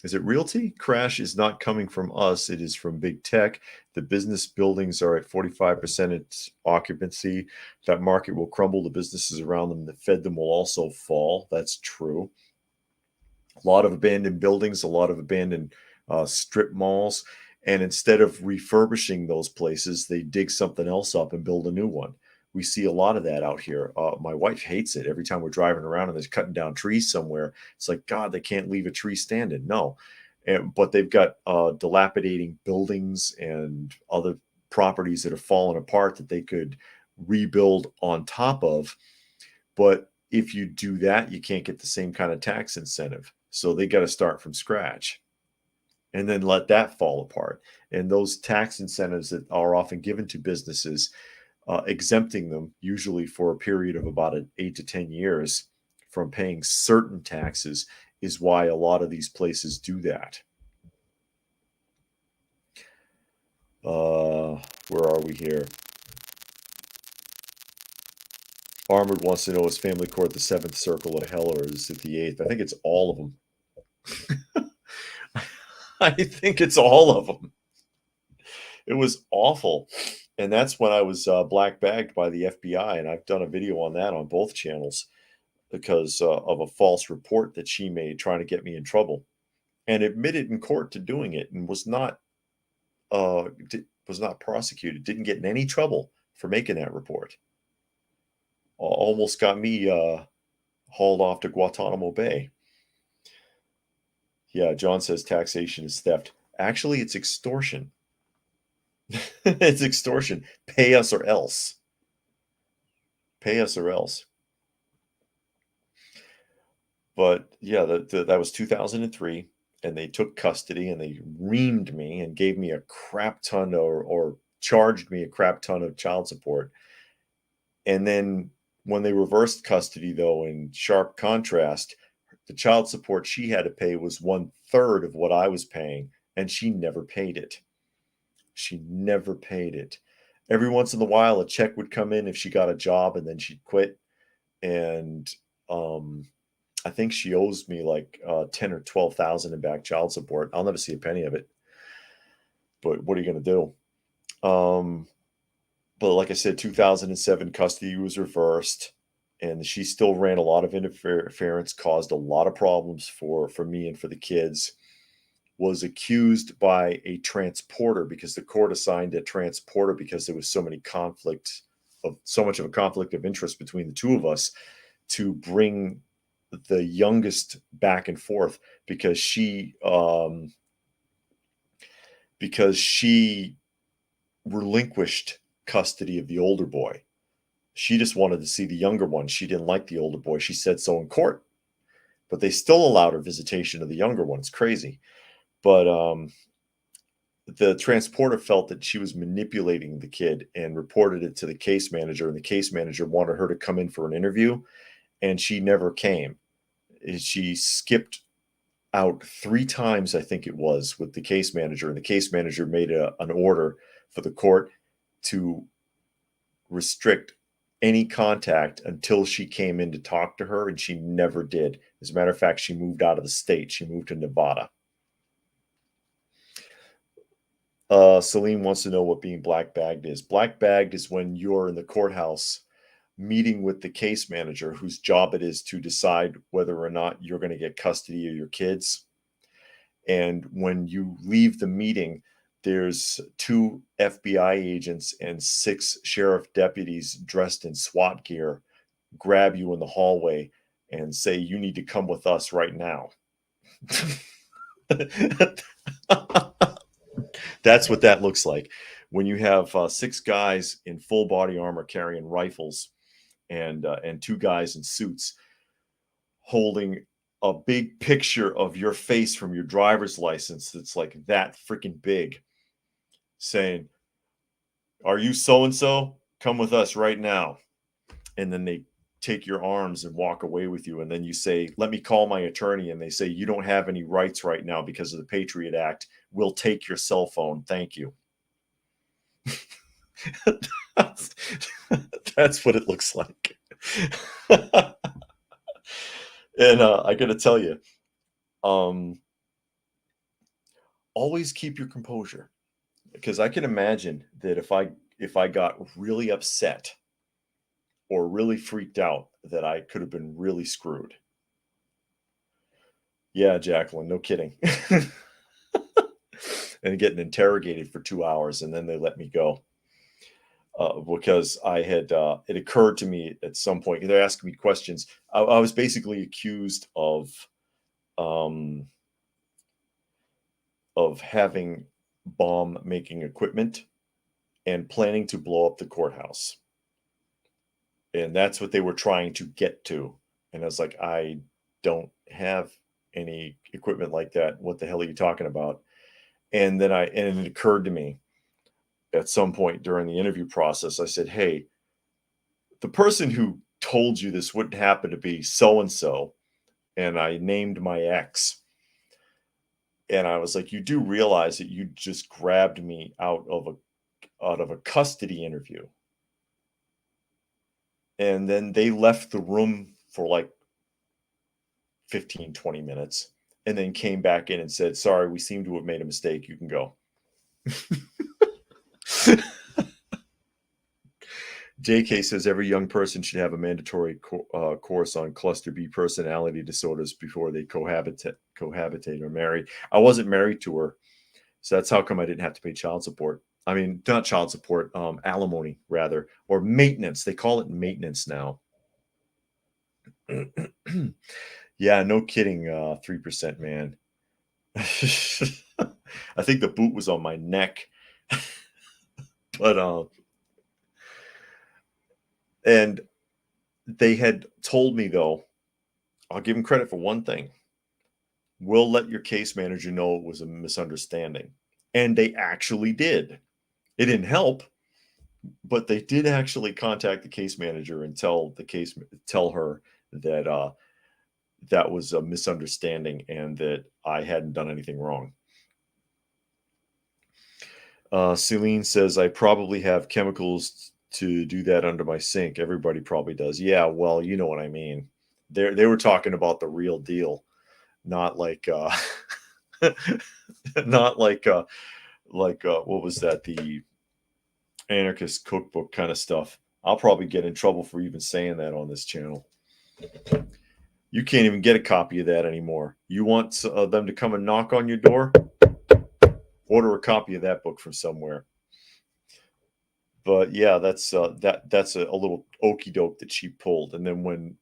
is it realty crash is not coming from us. It is from big tech. The business buildings are at 45% its occupancy. That market will crumble. The businesses around them that fed them will also fall. That's true. A lot of abandoned buildings, a lot of abandoned strip malls. And instead of refurbishing those places, they dig something else up and build a new one. We see a lot of that out here. My wife hates it. Every time we're driving around and there's cutting down trees somewhere, it's like, God, they can't leave a tree standing. No. But they've got dilapidating buildings and other properties that have fallen apart that they could rebuild on top of. But if you do that, you can't get the same kind of tax incentive. So they got to start from scratch and then let that fall apart. And those tax incentives that are often given to businesses, exempting them usually for a period of about 8 to 10 years from paying certain taxes, is why a lot of these places do that. Where are we here? Armored wants to know, is Family Court the seventh circle of hell or is it the eighth? I think it's all of them. I think it's all of them. It was awful. And that's when I was black bagged by the FBI. And I've done a video on that on both channels because of a false report that she made trying to get me in trouble, and admitted in court to doing it, and was not prosecuted, didn't get in any trouble for making that report. Almost got me hauled off to Guantanamo Bay. Yeah, John says taxation is theft. Actually, it's extortion. It's extortion. Pay us or else. Pay us or else. But yeah, that was 2003, and they took custody and they reamed me and gave me a crap ton or charged me a crap ton of child support. And then when they reversed custody, though, in sharp contrast, the child support she had to pay was 1/3 of what I was paying, and she never paid it. She never paid it. Every once in a while, a check would come in if she got a job, and then she'd quit. And I think she owes me like 10 or 12,000 in back child support. I'll never see a penny of it. But what are you going to do? But like I said, 2007 custody was reversed, and she still ran a lot of interference, caused a lot of problems for me and for the kids. Was accused by a transporter because the court assigned a transporter because there was so much of a conflict of interest between the two of us to bring the youngest back and forth because she relinquished custody of the older boy. She just wanted to see the younger one. She didn't like the older boy. She said so in court, but they still allowed her visitation of the younger one. It's crazy. But the transporter felt that she was manipulating the kid and reported it to the case manager, and the case manager wanted her to come in for an interview, and she never came. She skipped out 3 times, I think it was, with the case manager, and the case manager made an order for the court to restrict any contact until she came in to talk to her, and she never did. As a matter of fact, she moved out of the state. She moved to Nevada. Celine wants to know what being black bagged is. Black bagged is when you're in the courthouse meeting with the case manager whose job it is to decide whether or not you're going to get custody of your kids. And when you leave the meeting, there's 2 FBI agents and 6 sheriff deputies dressed in SWAT gear grab you in the hallway and say, you need to come with us right now. That's what that looks like. When you have 6 guys in full body armor carrying rifles and 2 guys in suits holding a big picture of your face from your driver's license that's like that freaking big, saying, Are you so and so? Come with us right now. And then they take your arms and walk away with you. And then you say, let me call my attorney. And they say, you don't have any rights right now because of the Patriot Act. We'll take your cell phone. Thank you. That's what it looks like. And I got to tell you, always keep your composure, because I can imagine that if I got really upset or really freaked out, that I could have been really screwed. Yeah, Jacqueline, no kidding. And getting interrogated for 2 hours, and then they let me go. Because I had, it occurred to me at some point, they're asking me questions. I was basically accused um, of having bomb making equipment and planning to blow up the courthouse. And that's what they were trying to get to. And I was like, I don't have any equipment like that. What the hell are you talking about? And then and it occurred to me at some point during the interview process, I said, hey, the person who told you this wouldn't happen to be so and so. And I named my ex. And I was like, you do realize that you just grabbed me out of a custody interview. And then they left the room for like 15, 20 minutes and then came back in and said, sorry, we seem to have made a mistake. You can go. JK says every young person should have a mandatory course on cluster B personality disorders before they cohabitate or marry. I wasn't married to her, so that's how come I didn't have to pay child support. I mean, not child support, alimony rather, or maintenance. They call it maintenance now. Yeah, no kidding. 3%, man. I think the boot was on my neck, but and they had told me, though, I'll give them credit for one thing. We'll let your case manager know it was a misunderstanding. And they actually did. It didn't help, but they did actually contact the case manager and tell her that that was a misunderstanding and that I hadn't done anything wrong. Celine says, I probably have chemicals to do that under my sink. Everybody probably does. Yeah, well, you know what I mean. They were talking about the real deal, not like not like what was that, the anarchist cookbook kind of stuff. I'll probably get in trouble for even saying that on this channel. You can't even get a copy of that anymore. You want them to come and knock on your door? Order a copy of that book from somewhere. But yeah, that's a little okey doke that she pulled. And then when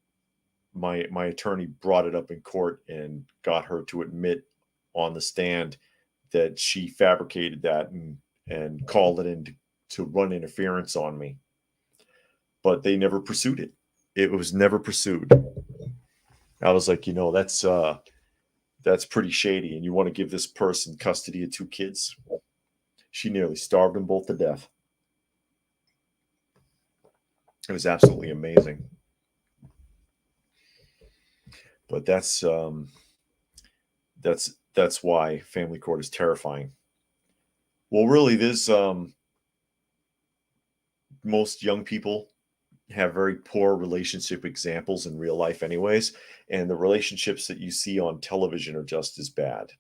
my attorney brought it up in court and got her to admit on the stand that she fabricated that and called it in to run interference on me. But they never pursued it. It was never pursued. I was like, that's pretty shady. And you want to give this person custody of 2 kids? She nearly starved them both to death. It was absolutely amazing. But that's why family court is terrifying. Well, really, there's most young people have very poor relationship examples in real life anyways, and the relationships that you see on television are just as bad.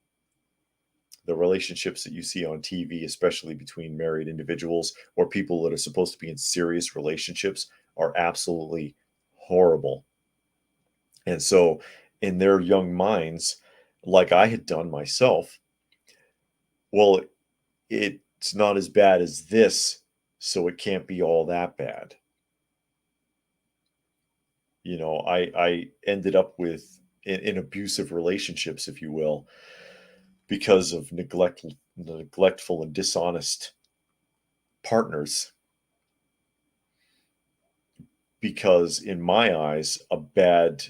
The relationships that you see on TV, especially between married individuals or people that are supposed to be in serious relationships, are absolutely horrible. And so in their young minds, like I had done myself, well, it's not as bad as this, so it can't be all that bad. I ended up with in abusive relationships, if you will, because of neglectful and dishonest partners. Because in my eyes, a bad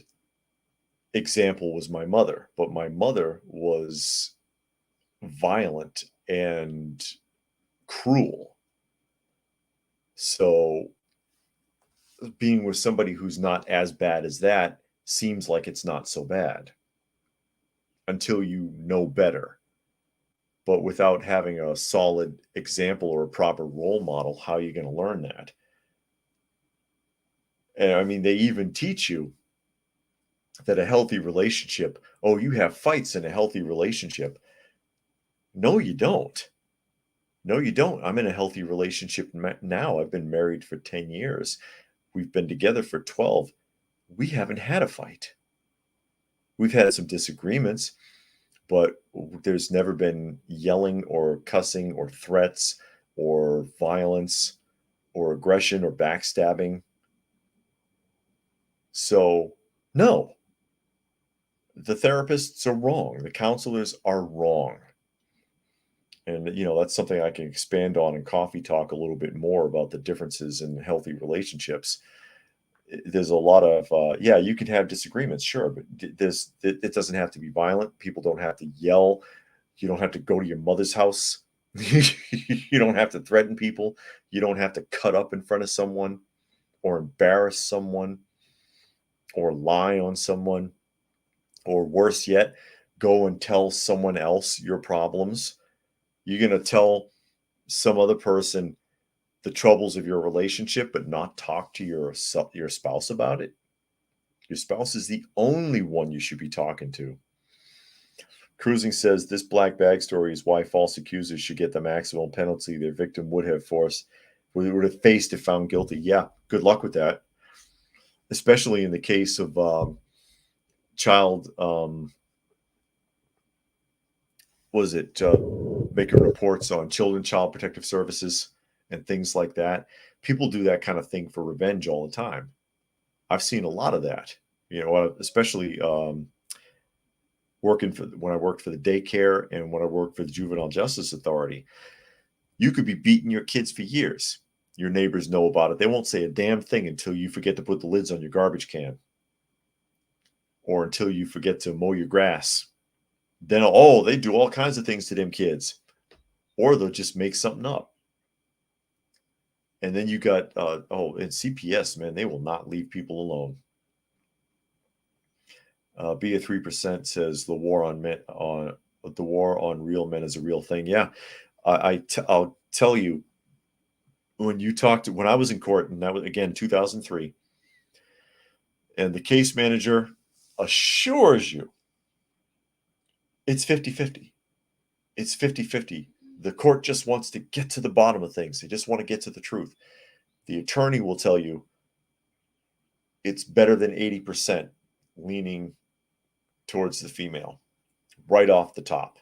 example was my mother, but my mother was violent and cruel. So being with somebody who's not as bad as that seems like it's not so bad until you know better. But without having a solid example or a proper role model, how are you going to learn that? And I mean, they even teach you that a healthy relationship, oh, you have fights in a healthy relationship. No, you don't. No, you don't. I'm in a healthy relationship now. I've been married for 10 years. We've been together for 12. We haven't had a fight. We've had some disagreements, but there's never been yelling or cussing or threats or violence or aggression or backstabbing. So, no, the therapists are wrong. The counselors are wrong. And, that's something I can expand on in coffee talk a little bit more about the differences in healthy relationships. There's a lot of, yeah, you can have disagreements, sure, but it doesn't have to be violent. People don't have to yell. You don't have to go to your mother's house. You don't have to threaten people. You don't have to cut up in front of someone or embarrass someone or lie on someone, or worse yet, go and tell someone else your problems. You're going to tell some other person the troubles of your relationship, but not talk to your spouse about it. Your spouse is the only one you should be talking to. Cruising says this black bag story is why false accusers should get the maximum penalty their victim would have faced if found guilty. Yeah, good luck with that. Especially in the case of child, was it making reports on children, child protective services, and things like that. People do that kind of thing for revenge all the time. I've seen a lot of that. Especially when I worked for the daycare and when I worked for the Juvenile Justice Authority. You could be beating your kids for years. Your neighbors know about it. They won't say a damn thing until you forget to put the lids on your garbage can or until you forget to mow your grass. Then, oh, they do all kinds of things to them kids, or they'll just make something up. And then you got, and CPS, man, they will not leave people alone. Be a 3% says the war on real men is a real thing. Yeah, I'll tell you, when I was in court, and that was again 2003, and the case manager assures you it's 50-50. It's 50-50. The court just wants to get to the bottom of things. They just want to get to the truth. The attorney will tell you it's better than 80% leaning towards the female right off the top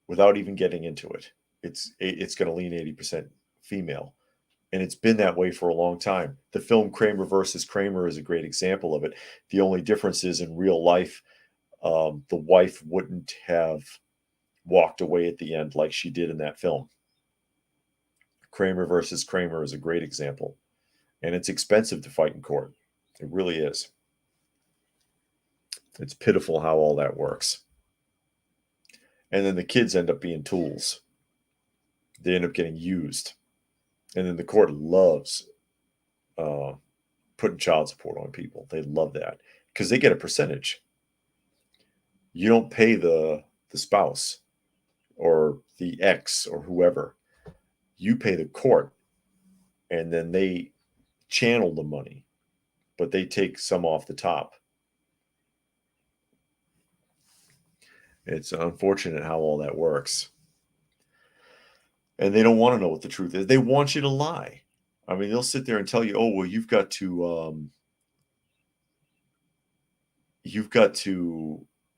without even getting into it. It's going to lean 80% female. And it's been that way for a long time. The film Kramer versus Kramer is a great example of it. The only difference is in real life, the wife wouldn't have walked away at the end like she did in that film. Kramer versus Kramer is a great example. And it's expensive to fight in court. It really is. It's pitiful how all that works. And then the kids end up being tools. They end up getting used. And then the court loves putting child support on people. They love that because they get a percentage. You don't pay the spouse or the ex or whoever. You pay the court, and then they channel the money, but they take some off the top. It's unfortunate how all that works. And they don't want to know what the truth is. They want you to lie. I mean, they'll sit there and tell you, "Oh, well, you've got to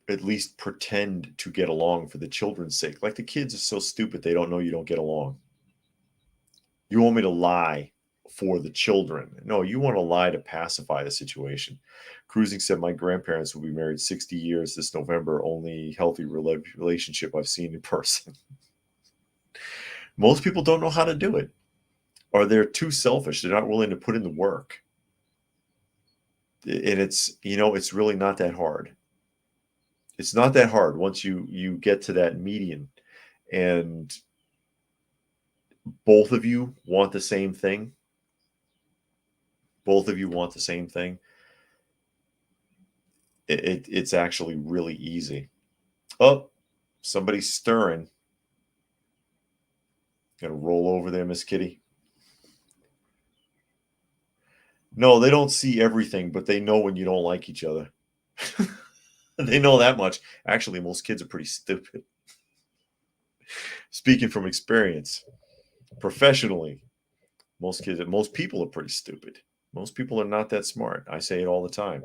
at least pretend to get along for the children's sake." Like the kids are so stupid, they don't know you don't get along. You want me to lie for the children? No, you want to lie to pacify the situation. Cruising said, my grandparents will be married 60 years this November. Only healthy relationship I've seen in person. Most people don't know how to do it, or they're too selfish. They're not willing to put in the work. And it's really not that hard. It's not that hard once you get to that median. And both of you want the same thing, both of you want the same thing, it's actually really easy. Oh, somebody's stirring. Gonna roll over there, Miss Kitty. No, they don't see everything, but they know when you don't like each other. They know that much. Actually, most kids are pretty stupid. Speaking from experience, professionally, most people are pretty stupid. Most people are not that smart. I say it all the time.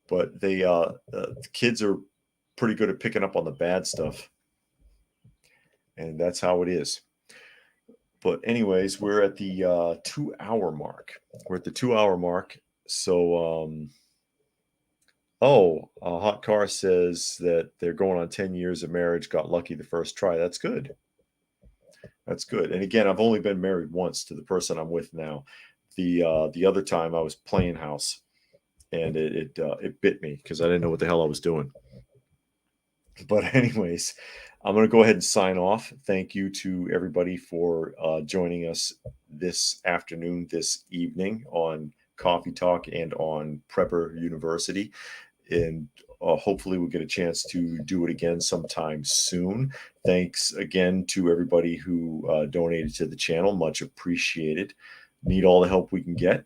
But kids are pretty good at picking up on the bad stuff, and that's how it is. But anyways, we're at the 2 hour mark. We're at the 2 hour mark. So, Hot Car says that they're going on 10 years of marriage, got lucky the first try. That's good. That's good. And again, I've only been married once to the person I'm with now. The other time I was playing house, and it bit me because I didn't know what the hell I was doing. But anyways, I'm going to go ahead and sign off. Thank you to everybody for joining us this afternoon, this evening on Coffee Talk and on Prepper University. And hopefully we'll get a chance to do it again sometime soon. Thanks again to everybody who donated to the channel. Much appreciated. Need all the help we can get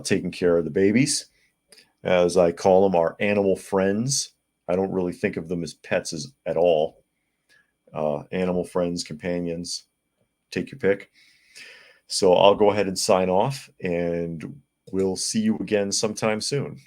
taking care of the babies, as I call them, our animal friends. I don't really think of them as pets at all. Animal friends, companions, take your pick. So I'll go ahead and sign off, and we'll see you again sometime soon.